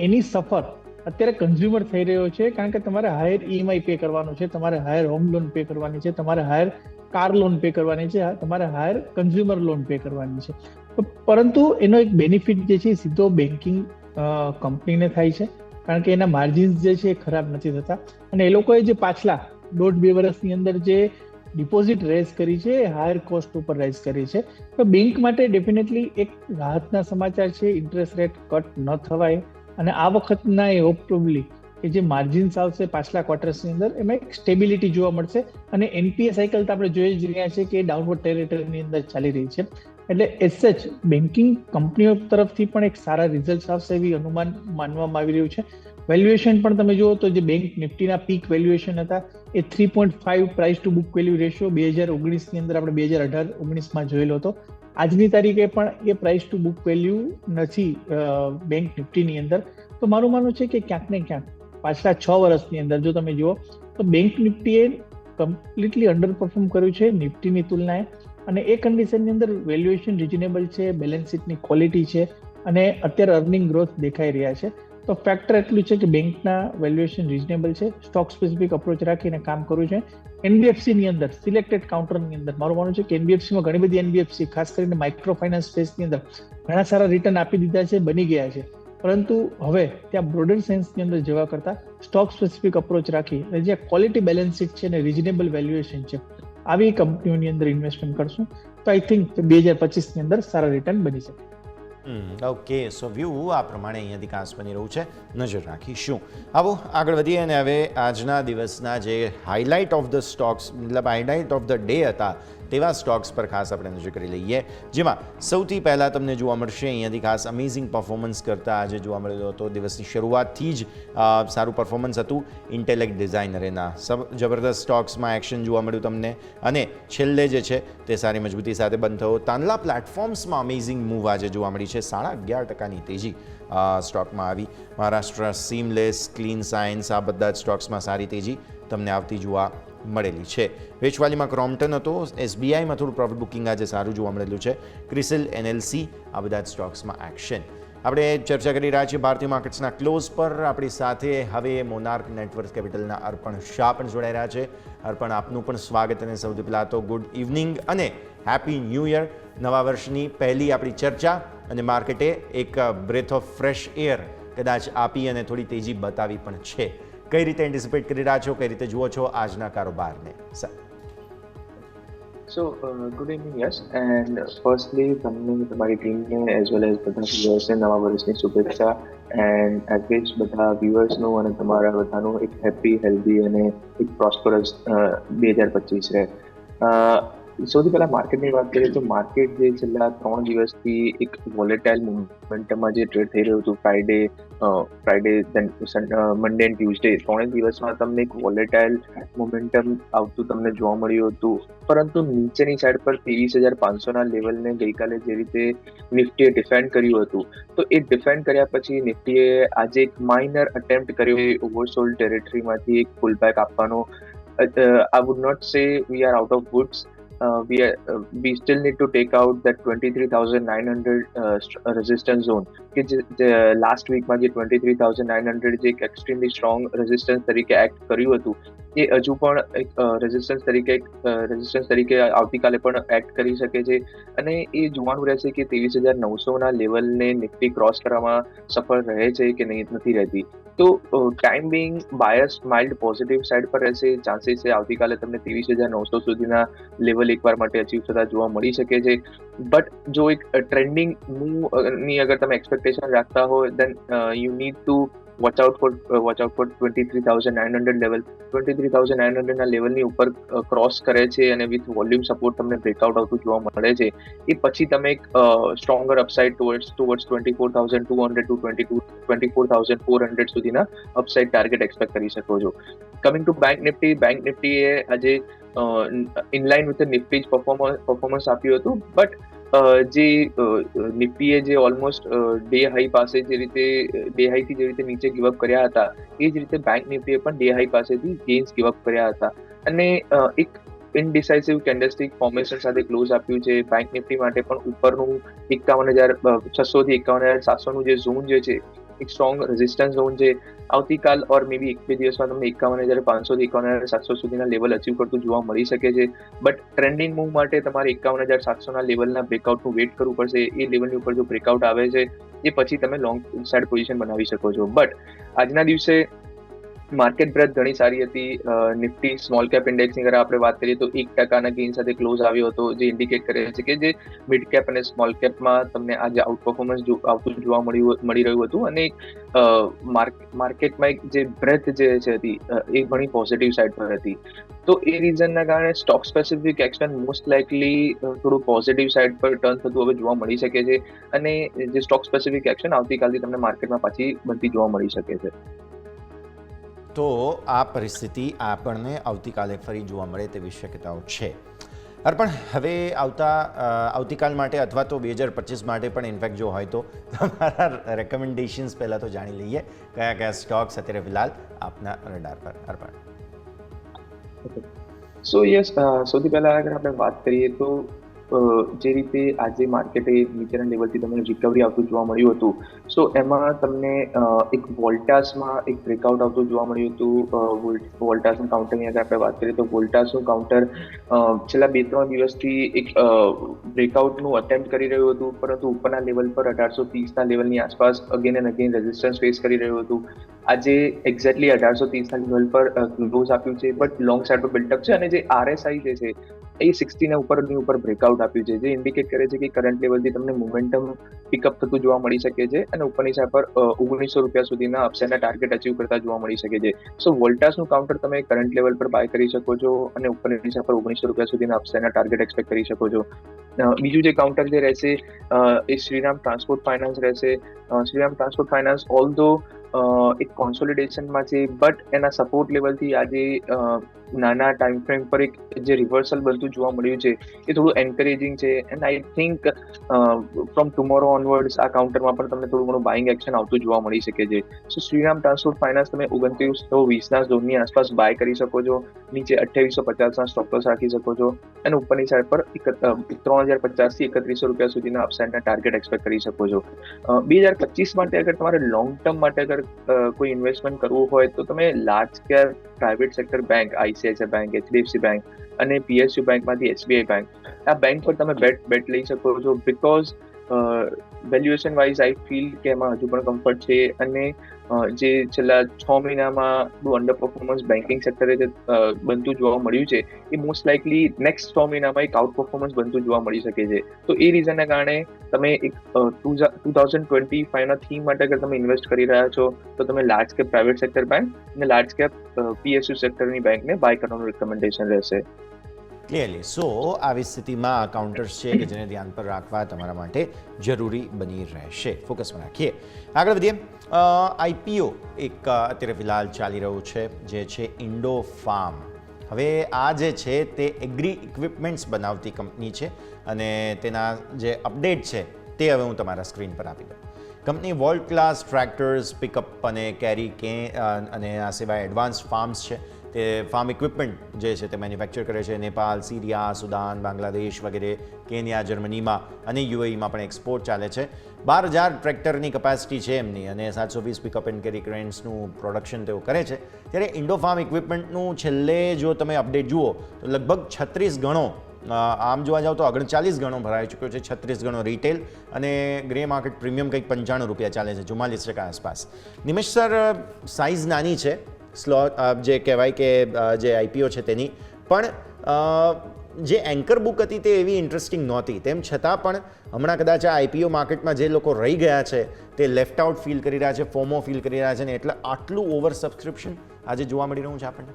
એની સફર અત્યારે કન્ઝ્યુમર થઈ રહ્યો છે. કારણ કે તમારે હાયર ઈએમઆઈ પે કરવાનું છે, તમારે હાયર હોમ લોન પે કરવાની છે, તમારે હાયર કાર લોન પે કરવાની છે, તમારે હાયર કન્ઝ્યુમર લોન પે કરવાની છે. પરંતુ એનો એક બેનિફિટ જે છે સીધો બેન્કિંગ કંપનીને થાય છે, કારણ કે એના માર્જિન્સ જે છે એ ખરાબ નથી થતા. અને એ લોકોએ જે પાછલા 1.5-2 વર્ષની અંદર જે ડિપોઝિટ રેઝ કરી છે એ હાયર કોસ્ટ ઉપર રેઝ કરી છે. તો બેંક માટે ડેફિનેટલી એક રાહતના સમાચાર છે. ઇન્ટરેસ્ટ રેટ કટ ન થવાય અને આ વખતના એ હોપફુલી કે જે માર્જિન્સ આવશે પાછલા ક્વાર્ટર્સની અંદર એમાં એક સ્ટેબિલિટી જોવા મળશે. અને એનપીએ સાયકલ તો આપણે જોઈ જ રહ્યા છે કે ડાઉનવર્ડ ટેરેટરીની અંદર ચાલી રહી છે. એટલે એઝ સચ બેન્કિંગ કંપનીઓ તરફથી પણ એક સારા રિઝલ્ટ આવશે એવી અનુમાન માનવામાં આવી રહ્યું છે. વેલ્યુએશન પણ તમે જુઓ તો જે બેંક નિફ્ટીના પીક વેલ્યુએશન હતા એ 3.5 price to book value ratio 2019ની અંદર આપણે 2018-19માં જોયેલો હતો. આજની તારીખે પણ એ પ્રાઇસ ટુ બુક વેલ્યુ નથી બેંક નિફ્ટીની અંદર. તો મારું માનવું છે કે ક્યાંક ને ક્યાંક પાછલા 6 વર્ષની અંદર જો તમે જુઓ તો બેંક નિફ્ટીએ કમ્પ્લીટલી અંડર પરફોર્મ કર્યું છે નિફ્ટીની તુલનાએ. અને એ કન્ડિશનની અંદર વેલ્યુએશન રિઝનેબલ છે, બેલેન્સ શીટની ક્વોલિટી છે અને અત્યારે અર્નિંગ ગ્રોથ દેખાઈ રહ્યા છે. તો ફેક્ટર એટલું છે કે બેંકના વેલ્યુએશન રિઝનેબલ છે, સ્ટોક સ્પેસિફિક અપ્રોચ રાખીને કામ કરવું છે. એનબીએફસીની અંદર સિલેક્ટેડ કાઉન્ટરની અંદર મારું માનવું છે કે એનબીએફસીમાં ઘણી બધી એનબીએફસી ખાસ કરીને માઇક્રો ફાઇનાન્સ સ્પેસની અંદર ઘણા સારા રિટર્ન આપી દીધા છે, બની ગયા છે. પરંતુ હવે ત્યાં બ્રોડર સેન્સની અંદર જવા કરતાં સ્ટોક સ્પેસિફિક અપ્રોચ રાખી અને જ્યાં ક્વોલિટી બેલેન્સ શીટ છે અને રિઝનેબલ વેલ્યુએશન છે આવી કંપનીઓની અંદર ઇન્વેસ્ટમેન્ટ કરશું તો આઈ થિંક 2025ની અંદર સારા રિટર્ન બની શકે. ઓકે, સો વ્યૂ આ પ્રમાણે અહીંયાથી ખાસ બની રહ્યું છે, નજર રાખીશું. આવો આગળ વધીએ અને હવે આજના દિવસના જે હાઇલાઇટ ઓફ ધ સ્ટોક્સ મતલબ હાઇલાઇટ ઓફ ધ ડે હતા તેવા સ્ટોક્સ પર ખાસ આપણે નજર કરી લઈએ. જેમાં સૌથી પહેલાં તમને જોવા મળશે અહીંયાથી ખાસ અમેઝિંગ પરફોર્મન્સ કરતા આજે જોવા મળેલો હતો. દિવસની શરૂઆતથી જ સારું પરફોર્મન્સ હતું ઇન્ટેલેક્ટ ડિઝાઇનર, એના જબરદસ્ત સ્ટોક્સમાં એક્શન જોવા મળ્યું તમને અને છેલ્લે જે છે તે સારી મજબૂતી સાથે બંધ થયો. તાંડલા પ્લેટફોર્મ્સમાં અમેઝિંગ મૂવ આજે જોવા મળી છે, 11.5% તેજી સ્ટોકમાં આવી. મહારાષ્ટ્ર સીમલેસ, ક્લીન સાયન્સ આ બધા જ સ્ટોક્સમાં સારી તેજી તમને આવતી જોવા મળેલી છે. વેચવાલીમાં ક્રોમ્પ્ટન હતો, એસબીઆઈમાં થોડું પ્રોફિટ બુકિંગ આજે સારું જોવા મળેલું છે. ક્રિસિલ, એનએલસી આ બધા જ સ્ટોક્સમાં એક્શન. આપણે ચર્ચા કરી રહ્યા છીએ ભારતીય માર્કેટ્સના ક્લોઝ પર. આપણી સાથે હવે મોનાર્ક નેટવર્ક કેપિટલના અર્પણ શાહ પણ જોડાઈ રહ્યા છે. અર્પણ, આપનું પણ સ્વાગત અને સૌથી પહેલાં તો ગુડ ઇવનિંગ અને હેપી ન્યૂ યર. નવા વર્ષની પહેલી આપણી ચર્ચા અને માર્કેટે એક બ્રેથ ઓફ ફ્રેશ એર કદાચ આપી અને થોડી તેજી બતાવી પણ છે. કઈ રીતે એન્ટિસિપેટ કરી રહ્યા છો, કઈ રીતે જુઓ છો આજના કારોબારને? Good evening yes and firstly તમને તમારી ટીમને એઝ વેલ એઝ બધા વ્યુઅર્સને નવા વર્ષની શુભેચ્છા એન્ડ એઝ વેજ બધા વ્યુઅર્સનું અને તમારા બધાનું એક હેપી હેલ્ધી અને એક પ્રોસ્પરસ 2025 રહે. સૌથી પહેલાં માર્કેટની વાત કરીએ તો માર્કેટ જે છેલ્લા 3 દિવસથી એક વોલેટાઇલ મોમેન્ટમમાં જે ટ્રેડ થઈ રહ્યું હતું ફ્રાઈડે મંડે એન્ડ ટ્યુઝડે 3 દિવસમાં તમને એક વોલેટાઇલ મોમેન્ટમ આવતું તમને જોવા મળ્યું હતું, પરંતુ નીચેની સાઈડ પર 23,500ના લેવલને ગઈકાલે જે રીતે નિફ્ટીએ ડિફેન્ડ કર્યું હતું, તો એ ડિફેન્ડ કર્યા પછી નિફ્ટીએ આજે એક માઇનર અટેમ્પ્ટ કર્યો એ ઓવરસોલ્ડ ટેરેટરીમાંથી એક પુલબેક આપવાનો. I would not say we are out of woods. We still need to take out that 23,900 resistance zone કે જે લાસ્ટ વીકમાં જે 23,900 જે એક એક્સ્ટ્રીમલી સ્ટ્રોંગ રેઝિસ્ટન્સ તરીકે એક્ટ કર્યું હતું, એ હજુ પણ એક રેઝિસ્ટન્સ તરીકે આવતીકાલે પણ એક્ટ કરી શકે છે. અને એ જોવાનું રહેશે કે 23,900ના લેવલને નિફ્ટી ક્રોસ કરવામાં સફળ રહે છે કે નથી રહેતી. તો time Bing bias mild positive side પર રહેશે. ચાન્સીસ છે આવતીકાલે તમને 23,900 સુધીના લેવલ એકવાર માટે અચીવ થતા જોવા મળી શકે છે. બટ જો એક ટ્રેન્ડિંગ મૂવની અગર તમે એક્સપેક્ટેશન રાખતા હોય then you need to watch out for 23,900 level. 23,900ના લેવલની ઉપર ક્રોસ કરે છે અને વિથ વોલ્યુમ સપોર્ટ તમને બ્રેકઆઉટ આવતું જોવા મળે છે. એ પછી તમે એક સ્ટ્રોંગર અપસાઇડ ટુવર્ડ્સ 24,200 ટુ 24,400 સુધીના અપસાઇડ ટાર્ગેટ એક્સપેક્ટ કરી શકો છો. કમિંગ ટુ બેંક નિફ્ટીએ આજે ઇનલાઇન વિથ નિફ્ટી પરફોર્મન્સ આપ્યું હતું, બટ જે નિફ્ટીએ જે ઓલમોસ્ટ ડે હાઈથી જે રીતે નીચે ગિવઅપ કર્યા હતા, એ જ રીતે બેંક નિફ્ટીએ પણ ડે હાઈ પાસેથી ગેઇન્સ ગિવઅપ કર્યા હતા અને એક ઇનડિસાઇસિવ કેન્ડલસ્ટિક ફોર્મેશન સાથે ક્લોઝ આપ્યું છે. બેંક નિફ્ટી માટે પણ ઉપરનું 51,600 થી 51,700નું જે ઝોન જે છે એક સ્ટ્રોંગ રેઝિસ્ટન્સ ઝોન છે. આવતીકાલ ઓર મે બી 1-2 દિવસમાં તમને 51,500 થી 51,700 સુધીના લેવલ અચીવ કરતું જોવા મળી શકે છે. બટ ટ્રેન્ડિંગ મૂવ માટે તમારે 51,700ના લેવલના બ્રેકઆઉટનું વેઇટ કરવું પડશે. એ લેવલની ઉપર જો બ્રેકઆઉટ આવે છે એ પછી તમે લોંગ સાઇડ પોઝિશન બનાવી શકો છો. બટ આજના દિવસે માર્કેટ બ્રેથ ઘણી સારી હતી. નિફ્ટી સ્મોલ કેપ ઇન્ડેક્સની અગર આપણે વાત કરીએ તો 1%ના ગેઇન સાથે ક્લોઝ આવ્યો હતો, જે ઇન્ડિકેટ કરે છે કે જે મિડ કેપ અને સ્મોલ કેપમાં તમને આજે આઉટ પરફોર્મન્સ આવતું જોવા મળી રહ્યું હતું. અને માર્કેટમાં એક જે બ્રેથ જે હતી એ ઘણી પોઝિટિવ સાઇડ પર હતી. તો એ રીઝનના કારણે stock specific action most likely થોડું પોઝિટિવ સાઇડ પર ટર્ન થતું હવે જોવા મળી શકે છે. અને જે સ્ટોક સ્પેસિફિક એક્શન આવતીકાલથી તમને માર્કેટમાં પાછી બનતી જોવા મળી શકે છે. તો આ પરિસ્થિતિ આપણને આવતીકાલે ફરી જોવા મળે તેવી શક્યતાઓ છે. અર્પણ, હવે આવતીકાલ માટે અથવા તો 2025 માટે પણ ઇનફેક્ટ જો હોય તો તમારા રેકમેન્ડેશન્સ પહેલાં તો જાણી લઈએ. કયા કયા સ્ટોક્સ અત્યારે ફિલહાલ આપના રડાર પર? અર્પણ. સો યસ, સૌથી પહેલાં અગર આપણે વાત કરીએ તો જે રીતે આજે માર્કેટે નીચેના લેવલથી તમને રિકવરી આવતું જોવા મળ્યું હતું, સો એમાં તમને એક વોલ્ટાસમાં એક બ્રેકઆઉટ આવતું જોવા મળ્યું હતું. વોલ્ટાસનું કાઉન્ટરની અગર આપણે વાત કરીએ તો વોલ્ટાસનું કાઉન્ટર છેલ્લા 2-3 દિવસથી એક બ્રેકઆઉટનું અટેમ્પ્ટ કરી રહ્યું હતું, પરંતુ ઉપરના લેવલ પર 1830ના લેવલની આસપાસ again and again resistance face કરી રહ્યું હતું. આજે એક્ઝેક્ટલી 1830ના લેવલ પર ક્લોઝ આપ્યું છે, બટ લોંગ સાઇડ પર બિલ્ટઅપ છે. અને જે RSI જે છે એ 60ના ઉપર બ્રેકઆઉટ આપ્યું છે, જે ઇન્ડિકેટ કરે છે કે કરંટ લેવલથી તમને મોમેન્ટમ પિકઅપ થતું જોવા મળી શકે છે અને ઉપરની સાઈડ પર 1900 રૂપિયા સુધીના અપસાઇડના ટાર્ગેટ અચીવ કરતા જોવા મળી શકે છે. સો વોલ્ટાસનું કાઉન્ટર તમે કરંટ લેવલ પર બાય કરી શકો છો અને ઉપરની સાઈડ પર 1900 રૂપિયા સુધીના અપસાઇડના ટાર્ગેટ એક્સપેક્ટ કરી શકો છો. બીજું જે કાઉન્ટર જે રહેશે એ શ્રીરામ ટ્રાન્સપોર્ટ ફાઇનાન્સ રહેશે. શ્રીરામ ટ્રાન્સપોર્ટ ફાઇનાન્સ ઓલ્ધો એક કોન્સોલિડેશનમાં છે, બટ એના સપોર્ટ લેવલથી આજે નાના ટાઈમ ફ્રેમ પર એક જે રિવર્સલ બનતું જોવા મળ્યું છે એ થોડું એન્કરેજિંગ છે. And I think from tomorrow onwards આ કાઉન્ટરમાં પણ તમને થોડું ઘણું બાઇંગ એક્શન આવતું જોવા મળી શકે છે. સો શ્રીરામ ટ્રાન્સપોર્ટ ફાઇનાન્સ તમે 2920ના ઝોનની આસપાસ બાય કરી શકો છો. નીચે 2850ના સ્ટોપ લોસ રાખી શકો છો અને ઉપરની સાઈડ પર 3,050 થી 3100 રૂપિયા સુધીના અપસાઇડના ટાર્ગેટ એક્સપેક્ટ કરી શકો છો. 2025 માટે અગર તમારે લોંગ ટર્મ માટે અગર કોઈ ઇન્વેસ્ટમેન્ટ કરવું હોય તો તમે large cap private sector bank, ICICI bank, HDFC bank અને PSU બેંકમાંથી SBI બેંક, આ બેંક પર તમે બેટ લઈ શકો છો. Because valuation wise I feel કે એમાં હજુ પણ કમ્ફર્ટ છે અને જે છેલ્લા 6 મહિનામાં બહુ અંડર પરફોર્મન્સ બેન્કિંગ સેક્ટરે જે બનતું જોવા મળ્યું છે એ મોસ્ટ લાઇકલી નેક્સ્ટ 6 મહિનામાં એક આઉટ પરફોર્મન્સ બનતું જોવા મળી શકે છે. તો એ રીઝનના કારણે તમે એક 2025ના થીમ માટે અગર તમે ઇન્વેસ્ટ કરી રહ્યા છો તો તમે large cap private sector bank અને લાર્જ કેપ PSU સેક્ટરની બેંકને બાય કરવાનું રિકમેન્ડેશન રહેશે. ક્લિયરલી. સો આવી સ્થિતિમાં કાઉન્ટર્સ છે કે જેને ધ્યાન પર રાખવા તમારા માટે જરૂરી બની રહેશે. ફોકસમાં રાખીએ. આગળ વધીએ. IPO એક અત્યારે ફિલહાલ ચાલી રહ્યું છે જે છે ઇન્ડો ફાર્મ. હવે આ જે છે તે એગ્રી ઇક્વિપમેન્ટ્સ બનાવતી કંપની છે અને તેના જે અપડેટ છે તે હવે હું તમારા સ્ક્રીન પર આપી દઉં. Company world class tractors, pickup અને કેરી અને આ સિવાય એડવાન્સ ફાર્મ્સ છે તે ફાર્મ ઇક્વિપમેન્ટ જે છે તે મેન્યુફેક્ચર કરે છે. નેપાળ, સિરિયા, સુદાન, બાંગ્લાદેશ વગેરે, કેન્યા, જર્મનીમાં અને UAEમાં પણ એક્સપોર્ટ ચાલે છે. 12,000 ટ્રેક્ટરની કેપેસિટી છે એમની અને 720 પિકઅપ એન્ડ કેરી ક્રેન્સનું પ્રોડક્શન તેઓ કરે છે. ત્યારે ઇન્ડો ફાર્મ ઇક્વિપમેન્ટનું છેલ્લે જો તમે અપડેટ જુઓ તો લગભગ 36 ગણો, આમ જોવા જાવ તો 39 ગણો ભરાઈ ચૂક્યો છે. 36 ગણો રિટેલ અને ગ્રે માર્કેટ પ્રીમિયમ કંઈક 95 રૂપિયા ચાલે છે, 44% આસપાસ. નિમેશ સર, સાઇઝ નાની છે સ્લોટ જે કહેવાય કે જે IPO છે તેની, પણ જે એન્કર બુક હતી તે એવી ઇન્ટરેસ્ટિંગ નહોતી. તેમ છતાં પણ હમણાં કદાચ આ IPO માર્કેટમાં જે લોકો રહી ગયા છે તે લેફ્ટ આઉટ ફીલ કરી રહ્યા છે, ફોમો ફીલ કરી રહ્યા છે ને એટલે આટલું ઓવર સબસ્ક્રિપ્શન આજે જોવા મળી રહ્યું છે આપણને.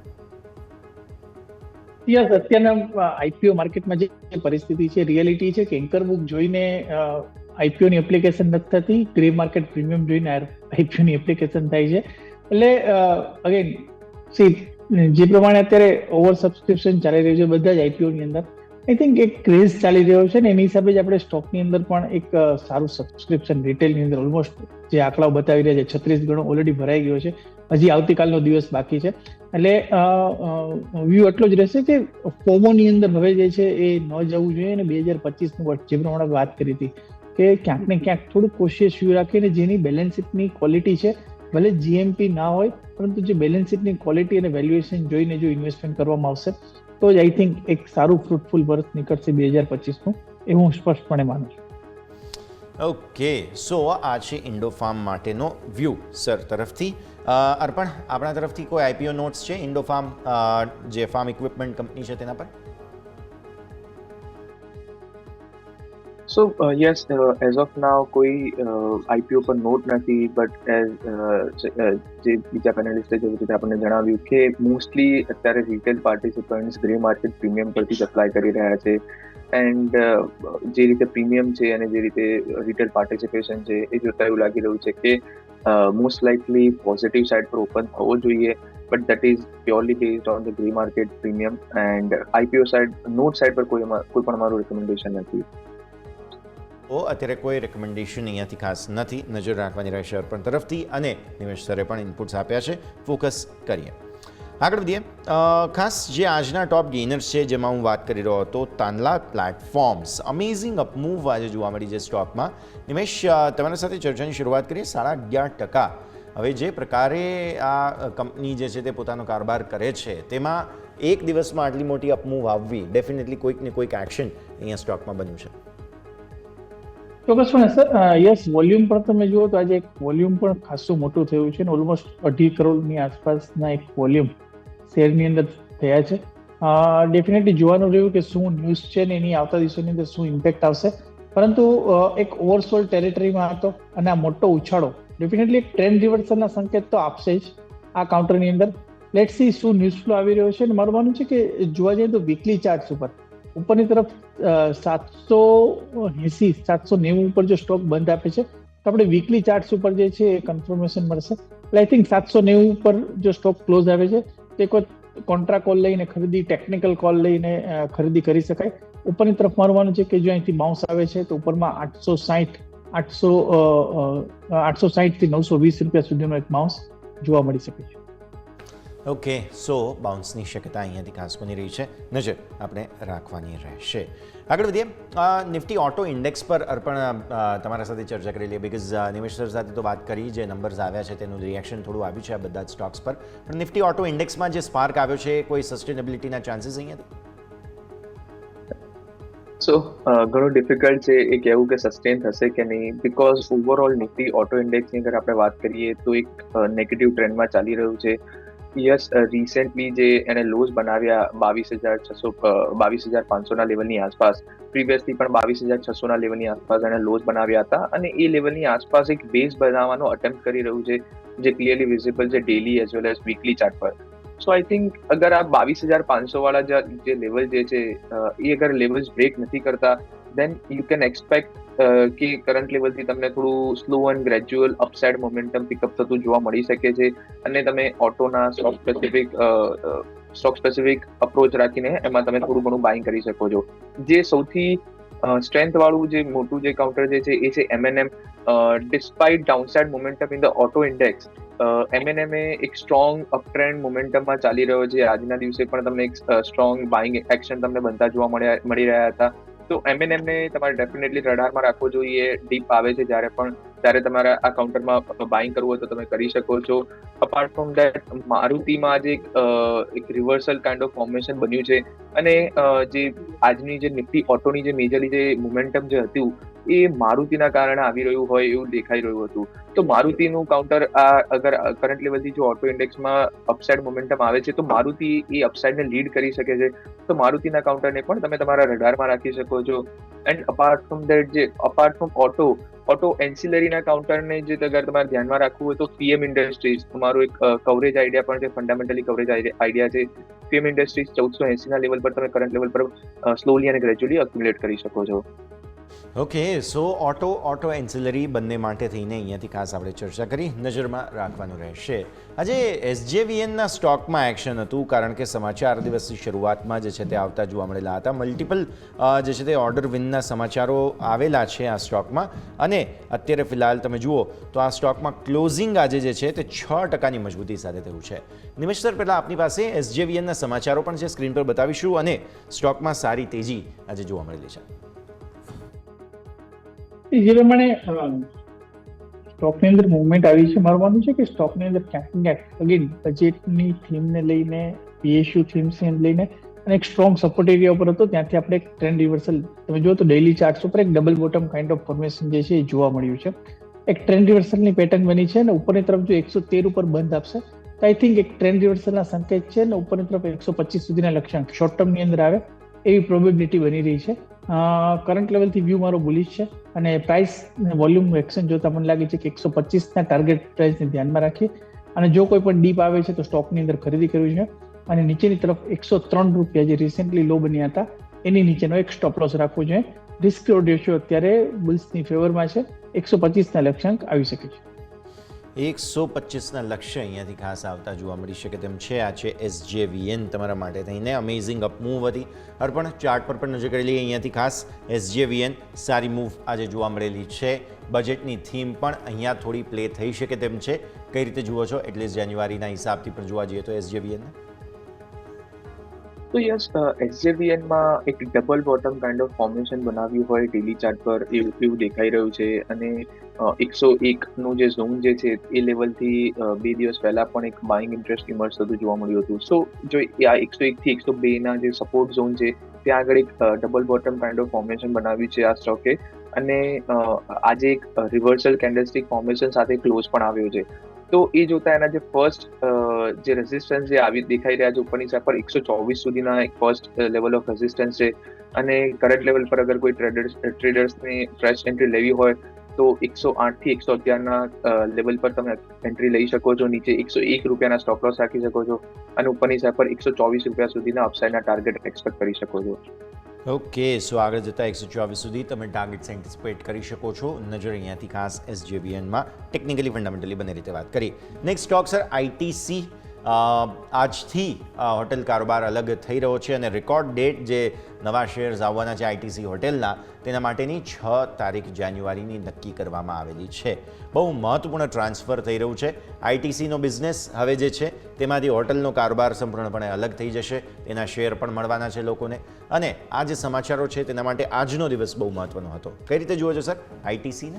યસ, અત્યારના IPO માર્કેટમાં જે પરિસ્થિતિ છે, રિયાલિટી છે કે એન્કર બુક જોઈને IPO ની એપ્લિકેશન નથી થતી, ગ્રે માર્કેટ પ્રીમિયમ જોઈને IPO ની એપ્લિકેશન થાય છે. એટલે અગેન જે પ્રમાણે અત્યારે ઓવર સબસ્ક્રિપ્શન ચાલી રહ્યું છે બધા જ IPO ની અંદર, આઈ થિંક એક ક્રેઝ ચાલી રહ્યો છે ને એની હિસાબે જ આપણે સ્ટોકની અંદર પણ એક સારું સબસ્ક્રિપ્શન રિટેલની અંદર ઓલમોસ્ટ જે આંકડાઓ બતાવી રહ્યા છે 36 ગણો ઓલરેડી ભરાઈ ગયો છે. હજી આવતીકાલનો દિવસ બાકી છે. એટલે વ્યૂ એટલો જ રહેશે કે ફોમોની અંદર હવે જે છે એ ન જવું જોઈએ અને 2025નું વર્ષ જે પ્રમાણે વાત કરી હતી કે ક્યાંક ને ક્યાંક થોડું કોશિયસ વ્યૂ રાખીને જેની બેલેન્સ શીટની ક્વોલિટી છે, ભલે GMP ના હોય પરંતુ જે બેલેન્સ શીટની ક્વોલિટી અને વેલ્યુએશન જોઈને જો ઇન્વેસ્ટમેન્ટ કરવામાં આવશે તો જ આઈ થિંક એક સારું ફ્રૂટફુલ વર્ષ નીકળશે 2025નું, એવું હું સ્પષ્ટપણે માનું છું. ઓકે, સો આ છે ઇન્ડો ફાર્મ માટેનો વ્યૂ સર તરફથી. અર્પણ, આપણા તરફથી કોઈ IPO નોટ્સ છે ઇન્ડો ફાર્મ જે ફાર્મ ઇક્વિપમેન્ટ કંપની છે તેના પર? So yes, as of now કોઈ IPO પર નોટ નથી, બટ જે બીજા પેનલિસ્ટે જેવી રીતે આપણને જણાવ્યું કે મોસ્ટલી અત્યારે retail participants grey market premium પરથી સપ્લાય કરી રહ્યા છે. એન્ડ જે રીતે પ્રીમિયમ છે અને જે રીતે રિટેલ પાર્ટિસિપેશન છે એ જોતા એવું લાગી રહ્યું છે કે મોસ્ટ લાઇકલી પોઝિટિવ સાઇડ પર ઓપન થવો જોઈએ, but that is purely based on the grey market premium. And IPO side, note side પર કોઈ પણ મારું રિકમેન્ડેશન નથી. તો અત્યારે કોઈ રેકમેન્ડેશન અહીંયાથી ખાસ નથી, નજર રાખવાની રહેશે અર્પણ તરફથી અને નિમેશ સરે પણ ઇનપુટ્સ આપ્યા છે. ફોકસ કરીએ, આગળ વધીએ. ખાસ જે આજના ટોપ ગેઇનર્સ છે જેમાં હું વાત કરી રહ્યો હતો, તાનલા પ્લેટફોર્મ્સ અમેઝિંગ અપમૂવ આજે જોવા મળી છે સ્ટોકમાં. નિમેશ, તમારા સાથે ચર્ચાની શરૂઆત કરીએ. 11.5%. હવે જે પ્રકારે આ કંપની જે છે તે પોતાનો કારોબાર કરે છે તેમાં એક દિવસમાં આટલી મોટી અપમૂવ આવવી ડેફિનેટલી કોઈક ને કોઈક એક્શન અહીંયા સ્ટોકમાં બન્યું છે. ચોક્કસપણે સર, યસ, વોલ્યુમ પણ તમે જુઓ તો આજે એક વોલ્યુમ પણ ખાસું મોટું થયું છે, ઓલમોસ્ટ 2.5 કરોડની આસપાસના એક વોલ્યુમ શેરની અંદર થયા છે. ડેફિનેટલી જોવાનું રહ્યું કે શું ન્યૂઝ છે ને એની આવતા દિવસોની અંદર શું ઇમ્પેક્ટ આવશે, પરંતુ એક ઓવરસોલ્ડ ટેરિટરીમાં હતો અને આ મોટો ઉછાળો ડેફિનેટલી એક ટ્રેન્ડ રિવર્સલના સંકેત તો આપશે જ આ કાઉન્ટરની અંદર. લેટ્સ સી શું ન્યૂઝ ફ્લો આવી રહ્યો છે. અને મારું માનવું છે કે જોવા જઈએ તો વીકલી ચાર્ટ્સ ઉપરની તરફ 780, 790 ઉપર જો સ્ટોક બંધ આપે છે તો આપણે વીકલી ચાર્ટ્સ ઉપર જે છે એ કન્ફર્મેશન મળશે. એટલે આઈ થિંક 790 ઉપર જો સ્ટોક ક્લોઝ આવે છે તો એક કોન્ટ્રા કોલ લઈને ખરીદી, ટેકનિકલ કોલ લઈને ખરીદી કરી શકાય. ઉપરની તરફ મારું માનવું છે કે જો અહીંથી બાઉન્સ આવે છે તો ઉપરમાં 860 થી 920 રૂપિયા સુધીનો એક બાઉન્સ જોવા મળી શકે છે. ઓકે, સો બાઉન્સની શક્યતા અહીંયાથી ખાસ બની રહી છે, નજર આપણે રાખવાની રહેશે. આગળ વધીએ. નિફ્ટી ઓટો ઇન્ડેક્સ પર અર્પણ તમારા સાથે ચર્ચા કરી લઈએ, બિકોઝ નિમેશ સર સાથે તો વાત કરી, જે નંબર્સ આવ્યા છે તેનું રિએક્શન થોડું આવ્યું છે આ બધા જ સ્ટોક્સ પર, પણ નિફ્ટી ઓટો ઇન્ડેક્સમાં જે સ્પાર્ક આવ્યો છે કોઈ સસ્ટેનેબિલિટીના ચાન્સીસ અહીંયાથી? સો ઘણું ડિફિકલ્ટ છે એ કહેવું કે સસ્ટેન થશે કે નહીં, બીકોઝ ઓવરઓલ નિફ્ટી ઓટો ઇન્ડેક્સની અગર આપણે વાત કરીએ તો એક નેગેટિવ ટ્રેન્ડમાં ચાલી રહ્યું છે. યસ, રિસેન્ટલી જે એને લોઝ બનાવ્યા 22,500ના લેવલની આસપાસ, પ્રીવિયસલી પણ 22,600ના લેવલની આસપાસ એને લોઝ બનાવ્યા હતા, અને એ લેવલની આસપાસ એક બેઝ બનાવવાનો અટેમ્પ્ટ કરી રહ્યું છે, જે ક્લિયરલી વિઝિબલ છે daily as well as weekly chart પર. સો આઈ થિંક અગર આ 22,500 વાળા જે લેવલ જે છે એ અગર લેવલ્સ બ્રેક નથી કરતા, દેન યુ કેન એક્સપેક્ટ કે કરંટ લેવલથી તમને થોડું slow and gradual upside momentum pickup થતું જોવા મળી શકે છે, અને તમે ઓટોના સ્ટોક સ્પેસિફિક અપ્રોચ રાખીને એમાં તમે થોડું ઘણું બાઇંગ કરી શકો છો. જે સૌથી સ્ટ્રેન્થ વાળું જે મોટું જે કાઉન્ટર જે છે એ છે M&M. Despite downside momentum in the auto index, M&M એક સ્ટ્રોંગ અપટ્રેન્ડ મોમેન્ટમમાં ચાલી રહ્યો છે. આજના દિવસે પણ તમને એક સ્ટ્રોંગ બાઇંગ એક્શન તમને બનતા જોવા મળી રહ્યા હતા. તો M&M ને તમારે ડેફિનેટલી રડારમાં રાખવો જોઈએ. ડીપ આવે છે ત્યારે તમારે આ કાઉન્ટરમાં બાઇંગ કરવું હોય તો તમે કરી શકો છો. અપાર્ટ ફ્રોમ દેટ, મારુતિમાં આજે એક રિવર્સલ કાઇન્ડ ઓફ ફોર્મેશન બન્યું છે, અને જે આજની જે નિફ્ટી ઓટોની જે મેજરલી જે મોમેન્ટમ જે હતું એ મારુતિના કારણે આવી રહ્યું હોય એવું દેખાઈ રહ્યું હતું. તો મારુતિનું કાઉન્ટર અગર કરંટ લેવલથી જો ઓટો ઇન્ડેક્સમાં અપસાઇડ મોમેન્ટમ આવે છે તો મારુતિ એ અપસાઇડને લીડ કરી શકે છે. તો મારુતિના કાઉન્ટરને પણ તમે તમારા રડારમાં રાખી શકો છો. એન્ડ અપાર્ટ ફ્રોમ ઓટો એન્સિલરીના કાઉન્ટરને જે અગર તમારે ધ્યાનમાં રાખવું હોય તો PM ઇન્ડસ્ટ્રીઝ તમારું એક કવરેજ આઈડિયા પણ છે, ફંડામેન્ટલી કવરેજ આઈડિયા છે. PM ઇન્ડસ્ટ્રીઝ 1480ના લેવલ પર તમે કરંટ લેવલ પર સ્લોલી અને ગ્રેજ્યુઅલી અક્યુમ્યુલેટ કરી શકો છો. ઓકે, સો ઓટો એન્સિલરી બંને માટે થઈને અહીંયાથી ખાસ આપણે ચર્ચા કરી, નજરમાં રાખવાનું રહેશે. આજે SJVNના સ્ટોકમાં એક્શન હતું, કારણ કે સમાચાર દિવસની શરૂઆતમાં જે છે તે આવતા જોવા મળેલા હતા. મલ્ટિપલ જે છે તે ઓર્ડર વિનના સમાચારો આવેલા છે આ સ્ટોકમાં, અને અત્યારે ફિલહાલ તમે જુઓ તો આ સ્ટોકમાં ક્લોઝિંગ આજે જે છે તે 6%ની મજબૂતી સાથે થયું છે. નિમેશ સર, પહેલાં આપની પાસે SJVNના સમાચારો પણ છે, સ્ક્રીન પર બતાવીશું, અને સ્ટોકમાં સારી તેજી આજે જોવા મળેલી છે. જે પ્રમાણે સ્ટોકની અંદર મુવમેન્ટ આવી છે, મારું માનવું છે કે સ્ટોકની અંદર ક્યાંક અગેન બજેટની થીમને લઈને, PSU થીમ્સને લઈને અને એક સ્ટ્રોંગ સપોર્ટ એરિયા ઉપર હતો, ત્યાંથી આપણે એક ટ્રેન્ડ રિવર્સલ તમે જુઓ તો ડેઇલી ચાર્ટ્સ ઉપર એક double bottom kind of formation જે છે એ જોવા મળ્યું છે. એક ટ્રેન્ડ રિવર્સલની પેટર્ન બની છે, અને ઉપરની તરફ જો 113 ઉપર બંધ આપશે તો આઈ થિંક એક ટ્રેન્ડ રિવર્સલના સંકેત છે, અને ઉપરની તરફ 125 સુધીના લક્ષ્યાંક શોર્ટ ટર્મની અંદર આવે એવી પ્રોબેબિલિટી બની રહી છે. કરંટ લેવલથી વ્યૂ મારો બુલિશ છે, અને પ્રાઇસ વોલ્યુમ એક્શન જોતા મને લાગે છે કે 125ના ટાર્ગેટ પ્રાઇસને ધ્યાનમાં રાખી અને જો કોઈ પણ ડીપ આવે છે તો સ્ટોકની અંદર ખરીદી કરવી છે. અને નીચેની તરફ 103 રૂપિયા જે રિસેન્ટલી લો બન્યા હતા એની નીચેનો એક સ્ટોપ લોસ રાખવો જોઈએ. રિસ્ક રિવોર્ડ રેશિયો અત્યારે બુલ્સની ફેવરમાં છે, 125ના લક્ષ્યાંક આવી શકે છે. 125ના લક્ષ્ય અહીંયાથી ખાસ આવતા જોવા મળી શકે તેમ છે. આ છે SJVN તમારા માટે થઈને અમેઝિંગ અપ મૂવ હતી. અર્પણ ચાર્ટ પર પણ નજર કરી લઈએ, અહીંયાથી ખાસ SJVN સારી મૂવ આજે જોવા મળેલી છે. બજેટની થીમ પણ અહીંયા થોડી પ્લે થઈ શકે તેમ છે. કઈ રીતે જુઓ છો, એટલીસ્ટ જાન્યુઆરીના હિસાબથી પણ જોવા જઈએ તો SJVN? તો યસ, SJVNમાં એક double bottom kind of formation બનાવ્યું હોય ડેલી ચાર્ટ પર એવું દેખાઈ રહ્યું છે, અને 101નું જે ઝોન જે છે એ લેવલથી 2 દિવસ પહેલા પણ એક બાઇંગ ઇન્ટરેસ્ટ ઇમર્જ થતું જોવા મળ્યું હતું. સો જો આ 101 થી 102ના જે સપોર્ટ ઝોન છે ત્યાં આગળ એક double bottom kind of formation બનાવ્યું છે આ સ્ટોકે, અને આજે એક રિવર્સલ કેન્ડલસ્ટિક ફોર્મેશન સાથે ક્લોઝ પણ આવ્યો છે. તો એ જોતા એના જે ફર્સ્ટ જે રેઝિસ્ટન્સ જે આવી દેખાઈ રહ્યા છે ઉપરની સાઈડ પર 124 સુધીના એક ફર્સ્ટ લેવલ ઓફ રેઝિસ્ટન્સ છે, અને કરંટ લેવલ પર અગર કોઈ ટ્રેડર્સને ફ્રેશ એન્ટ્રી લેવી હોય તો 108 થી 111ના લેવલ પર તમે એન્ટ્રી લઈ શકો છો. નીચે 101 રૂપિયાના સ્ટોપ લોસ રાખી શકો છો, અને ઉપરની સાઈડ પર 124 રૂપિયા સુધીના અપસાઇડના ટાર્ગેટ એક્સપેક્ટ કરી શકો છો. ઓકે, સો આગળ જતાં 124 સુધી તમે ટાર્ગેટ્સ એન્ટિસિપેટ કરી શકો છો. નજર અહીંયાથી ખાસ SJVNમાં ટેકનિકલી ફંડામેન્ટલી બંને રીતે વાત કરી. Next stock sir ITC. આજથી હોટેલ કારોબાર અલગ થઈ રહ્યો છે, અને રેકોર્ડ ડેટ જે નવા શેર્સ આવવાના છે ITC હોટેલના તેના માટેની 6 તારીખ જાન્યુઆરીની નક્કી કરવામાં આવેલી છે. બહુ મહત્વપૂર્ણ ટ્રાન્સફર થઈ રહ્યું છે. ITCનો બિઝનેસ હવે જે છે તેમાંથી હોટલનો કારોબાર સંપૂર્ણપણે અલગ થઈ જશે. તેના શેર પણ મળવાના છે લોકોને, અને આ જે સમાચારો છે તેના માટે આજનો દિવસ બહુ મહત્વનો હતો. કઈ રીતે જુઓ છો સર ITCને?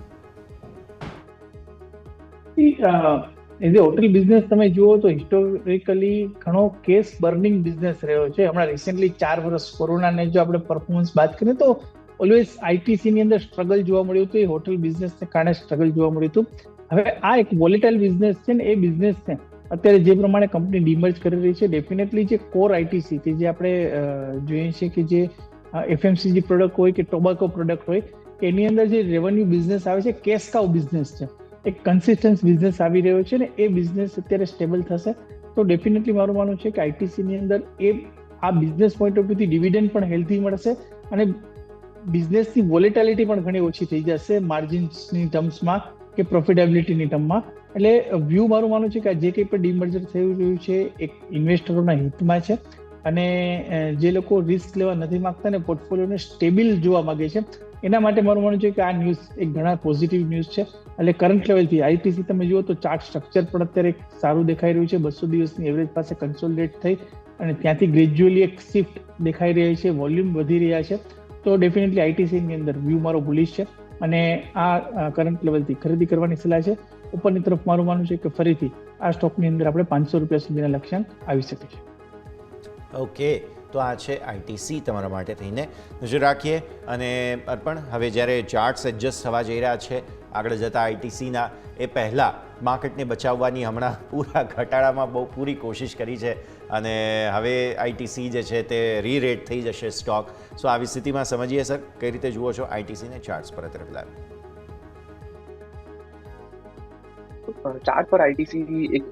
એઝ એ હોટેલ બિઝનેસ તમે જુઓ તો હિસ્ટોરિકલી ઘણો કેસ બર્નિંગ બિઝનેસ રહ્યો છે. હમણાં રિસેન્ટલી 4 વર્ષ કોરોનાને જો આપણે પરફોર્મન્સ બાદ કરીએ તો ઓલવેઝ આઈટીસીની અંદર સ્ટ્રગલ જોવા મળ્યું હતું, એ હોટલ બિઝનેસને કારણે સ્ટ્રગલ જોવા મળ્યું હતું. હવે આ એક વોલેટાઇલ બિઝનેસ છે ને, એ બિઝનેસને અત્યારે જે પ્રમાણે કંપની ડીમર્જ કરી રહી છે, ડેફિનેટલી જે કોર આઈટીસી કે જે આપણે જોઈએ છીએ કે જે એફએમસીજી પ્રોડક્ટ હોય કે ટોબેકો પ્રોડક્ટ હોય, એની અંદર જે રેવન્યુ બિઝનેસ આવે છે, કેશ કાઉ બિઝનેસ છે, એક કન્સિસ્ટન્સ બિઝનેસ આવી રહ્યો છે ને, એ બિઝનેસ અત્યારે સ્ટેબલ થશે. તો ડેફિનેટલી મારું માનવું છે કે આઈટીસીની અંદર આ બિઝનેસ પોઈન્ટ ઓફ વ્યૂથી ડિવિડન્ડ પણ હેલ્ધી મળશે અને બિઝનેસની વોલેટાલિટી પણ ઘણી ઓછી થઈ જશે માર્જિન્સની ટર્મ્સમાં કે પ્રોફિટેબિલિટીની ટર્મમાં. એટલે વ્યૂ મારું માનવું છે કે જે કંઈ પણ ડીમર્જર થઈ રહ્યું છે એક ઇન્વેસ્ટરોના હિતમાં છે અને જે લોકો રિસ્ક લેવા નથી માંગતા ને પોર્ટફોલિયોને સ્ટેબલ જોવા માંગે છે, એના માટે મારું માનવું છે કે આ ન્યૂઝ એક ઘણા પોઝિટિવ ન્યૂઝ છે. એટલે કરંટ લેવલથી આઈટીસી તમે જુઓ તો ચાર્ટ સ્ટ્રક્ચર પણ અત્યારે સારું દેખાઈ રહ્યું છે. 200 દિવસની એવરેજ પાસે કન્સોલિડેટ થઈ અને ત્યાંથી ગ્રેજ્યુઅલી એક શિફ્ટ દેખાઈ રહી છે, વોલ્યુમ વધી રહ્યા છે. તો ડેફિનેટલી આઈટીસીની અંદર વ્યૂ મારો બુલિશ છે અને આ કરંટ લેવલથી ખરીદી કરવાની સલાહ છે. ઉપરની તરફ મારું માનવું છે કે ફરીથી આ સ્ટોકની અંદર આપણે 500 રૂપિયા સુધીના લક્ષ્યાંક આવી શકે છે. ઓકે, તો આ છે આઈટીસી તમારા માટે થઈને નજર રાખીએ. અને અર્પણ, હવે જ્યારે ચાર્ટ્સ એડજસ્ટ થવા જઈ રહ્યા છે આગળ જતા આઈટીસીના, એ પહેલાં માર્કેટને બચાવવાની હમણાં પૂરા ઘટાડામાં બહુ પૂરી કોશિશ કરી છે અને હવે આઈટીસી જે છે તે રીરેટ થઈ જશે સ્ટોક. સો આવી સ્થિતિમાં સમજીએ સર, કઈ રીતે જુઓ છો આઈટીસીને ચાર્ટ્સ પર તરફ લાવે? ચાર્ટ પર આઈટીસી એક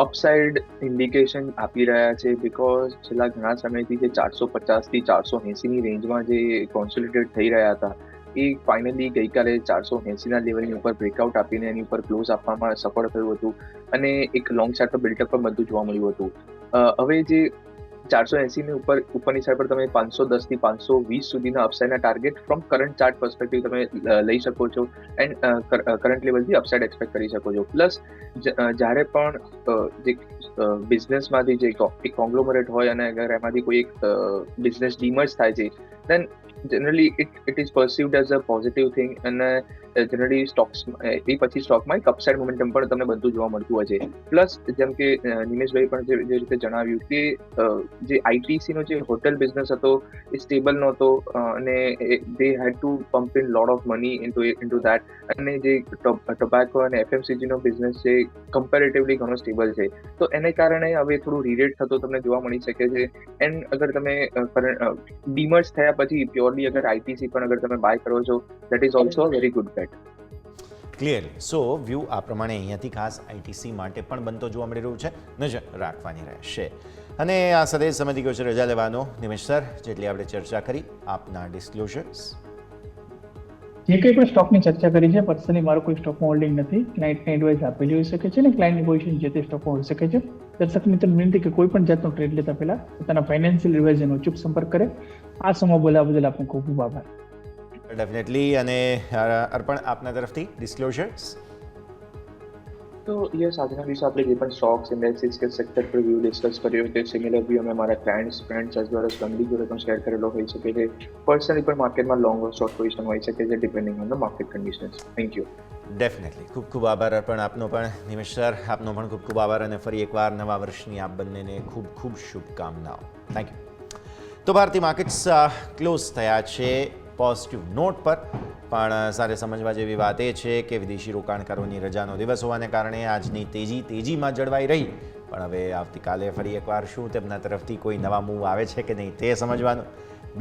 અપસાઇડ ઇન્ડિકેશન આપી રહ્યા છે, બીકોઝ છેલ્લા ઘણા સમયથી જે 450 થી 480 ની રેન્જમાં જે કોન્સોલિડેટ થઈ રહ્યા હતા, એ ફાઇનલી ગઈકાલે 480 ના લેવલની ઉપર બ્રેકઆઉટ આપીને એની ઉપર ક્લોઝ આપવામાં સફળ થયું હતું અને એક લોંગ ચાર્ટ પર બિલ્ટઅપ પણ બધું જોવા મળ્યું હતું. હવે જે 480 ની ઉપરની સાઈડ પર તમે 510 થી 520 સુધીના અપસાઇડના target from current chart perspective તમે લઈ શકો છો એન્ડ કરંટ લેવલથી અપસાઇડ એક્સપેક્ટ કરી શકો છો. પ્લસ જ્યારે પણ જે બિઝનેસમાંથી જે એક કોંગ્લોમરેટ હોય અને અગર એમાંથી કોઈ એક બિઝનેસ ડીમર્જ થાય છે, then generally it is perceived as a positive thing અને જનરલી એ પછી સ્ટોકમાં એક અપસાઇડ મોમેન્ટમ પણ તમને બધું જોવા મળતું હોય છે. પ્લસ જેમ કે નિમેશભાઈ પણ જે રીતે જણાવ્યું કે જે આઈટીસીનો જે હોટેલ બિઝનેસ હતો એ સ્ટેબલ નહોતો અને they had to pump in lot of money into that, અને જે ટોબેકો અને એફએમસીજીનો બિઝનેસ છે કમ્પેરેટિવલી ઘણો સ્ટેબલ છે. તો એને કારણે હવે થોડું રીરેટ થતો તમને જોવા મળી શકે છે. એન્ડ અગર તમે ડીમર્જ થયા પછી પ્યોરલી અગર આઈટીસી પણ અગર તમે બાય કરો છો, that is also very good bet. Clearly. So view આ પ્રમાણે અહીંયાથી ખાસ આઈટીસી માટે પણ બનતો જોવા મળી રહ્યું છે, નજર રાખવાની રહેશે. અને આ સાથે સમજી ગયો છે રજા લેવાનો. નિમેશ સર, જેટલી આપણે ચર્ચા કરી, આપના ડિસ્ક્લોઝર્સ. જે કંઈ પણ સ્ટોકની ચર્ચા કરી છે, પર્સનલી મારો કોઈ સ્ટોકમાં હોલ્ડિંગ નથી. ક્લાયન્ટને એડવાઇસ આપેલી હોઈ શકે છે ને ક્લાયન્ટની પોઝિશન જે તે સ્ટોકમાં હોઈ શકે છે. દર્શક મિત્રો વિનંતી કે કોઈ પણ જાતનો ટ્રેડ લેતા પહેલા પોતાના ફાઇનાન્શિયલ એડવાઇઝરનો અચૂક સંપર્ક કરે. આ સમય બોલ્યા બદલ આપનો ખૂબ ખૂબ આભાર. ડેફિનેટલી. અને અર્પણ, આપના તરફથી ડિસ્ક્લોઝર્સ. તો યસ, આજના દિવસે આપણે જે પણ સ્ટોક્સ, ઇન્ડેક્સિસ કે સેક્ટર પર વ્યૂ ડિસ્કસ કર્યો તે સિમિલર વ્યૂ અમે મારા clients, friends as well as family જોડે પણ શેર કરેલો હોઈ શકે છે. પર્સનલી પણ માર્કેટમાં લોંગ ઓર શોર્ટ પોઝિશન હોઈ શકે છે depending on the market conditions. Thank you. Definitely. ખૂબ ખૂબ આભાર અર્પણ, આપનો પણ. નિમેશ સર, આપનો પણ ખૂબ ખૂબ આભાર અને ફરી એકવાર નવા વર્ષની આપ બંનેને ખૂબ ખૂબ શુભકામનાઓ. Thank you. તો ભારતીય માર્કેટ્સ ક્લોઝ થયા છે પોઝિટિવ નોટ પર, પણ સાથે સમજવા જેવી વાત એ છે કે વિદેશી રોકાણકારોની રજાનો દિવસ હોવાને કારણે આજની તેજીમાં જળવાઈ રહી. પણ હવે આવતીકાલે ફરી એકવાર શું તેમના તરફથી કોઈ નવા મૂવ આવે છે કે નહીં તે સમજવાનું.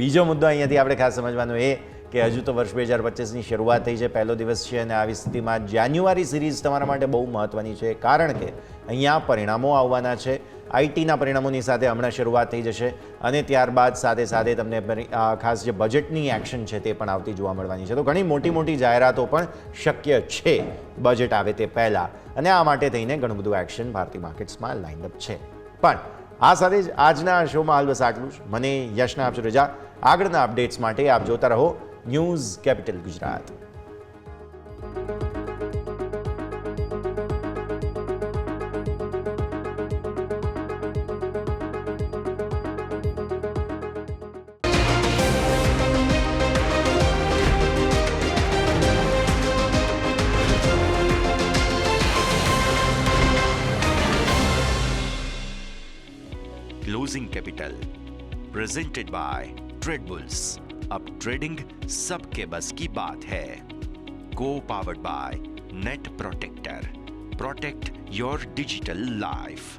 બીજો મુદ્દો અહીંયાથી આપણે ખાસ સમજવાનો એ કે હજુ તો વર્ષ 2025ની શરૂઆત થઈ છે, પહેલો દિવસ છે અને આવી સ્થિતિમાં જાન્યુઆરી સિરીઝ તમારા માટે બહુ મહત્ત્વની છે, કારણ કે અહીંયા પરિણામો આવવાના છે. આઈટીના પરિણામોની સાથે હમણાં શરૂઆત થઈ જશે અને ત્યારબાદ સાથે સાથે તમને ખાસ જે બજેટની એક્શન છે તે પણ આવતી જોવા મળવાની છે. તો ઘણી મોટી જાહેરાતો પણ શક્ય છે બજેટ આવે તે પહેલાં, અને આ માટે થઈને ઘણું બધું એક્શન ભારતીય માર્કેટ્સમાં લાઇનઅપ છે. પણ આ સાથે જ આજના શોમાં હાલ બસ આટલું જ. મને યશના આપજો રજા. આગળના અપડેટ્સ માટે આપ જોતા રહો news capital Gujarat. Closing Capital, presented by trade bulls, अब ट्रेडिंग सबके बस की बात है। को powered by net protector, protect your digital life.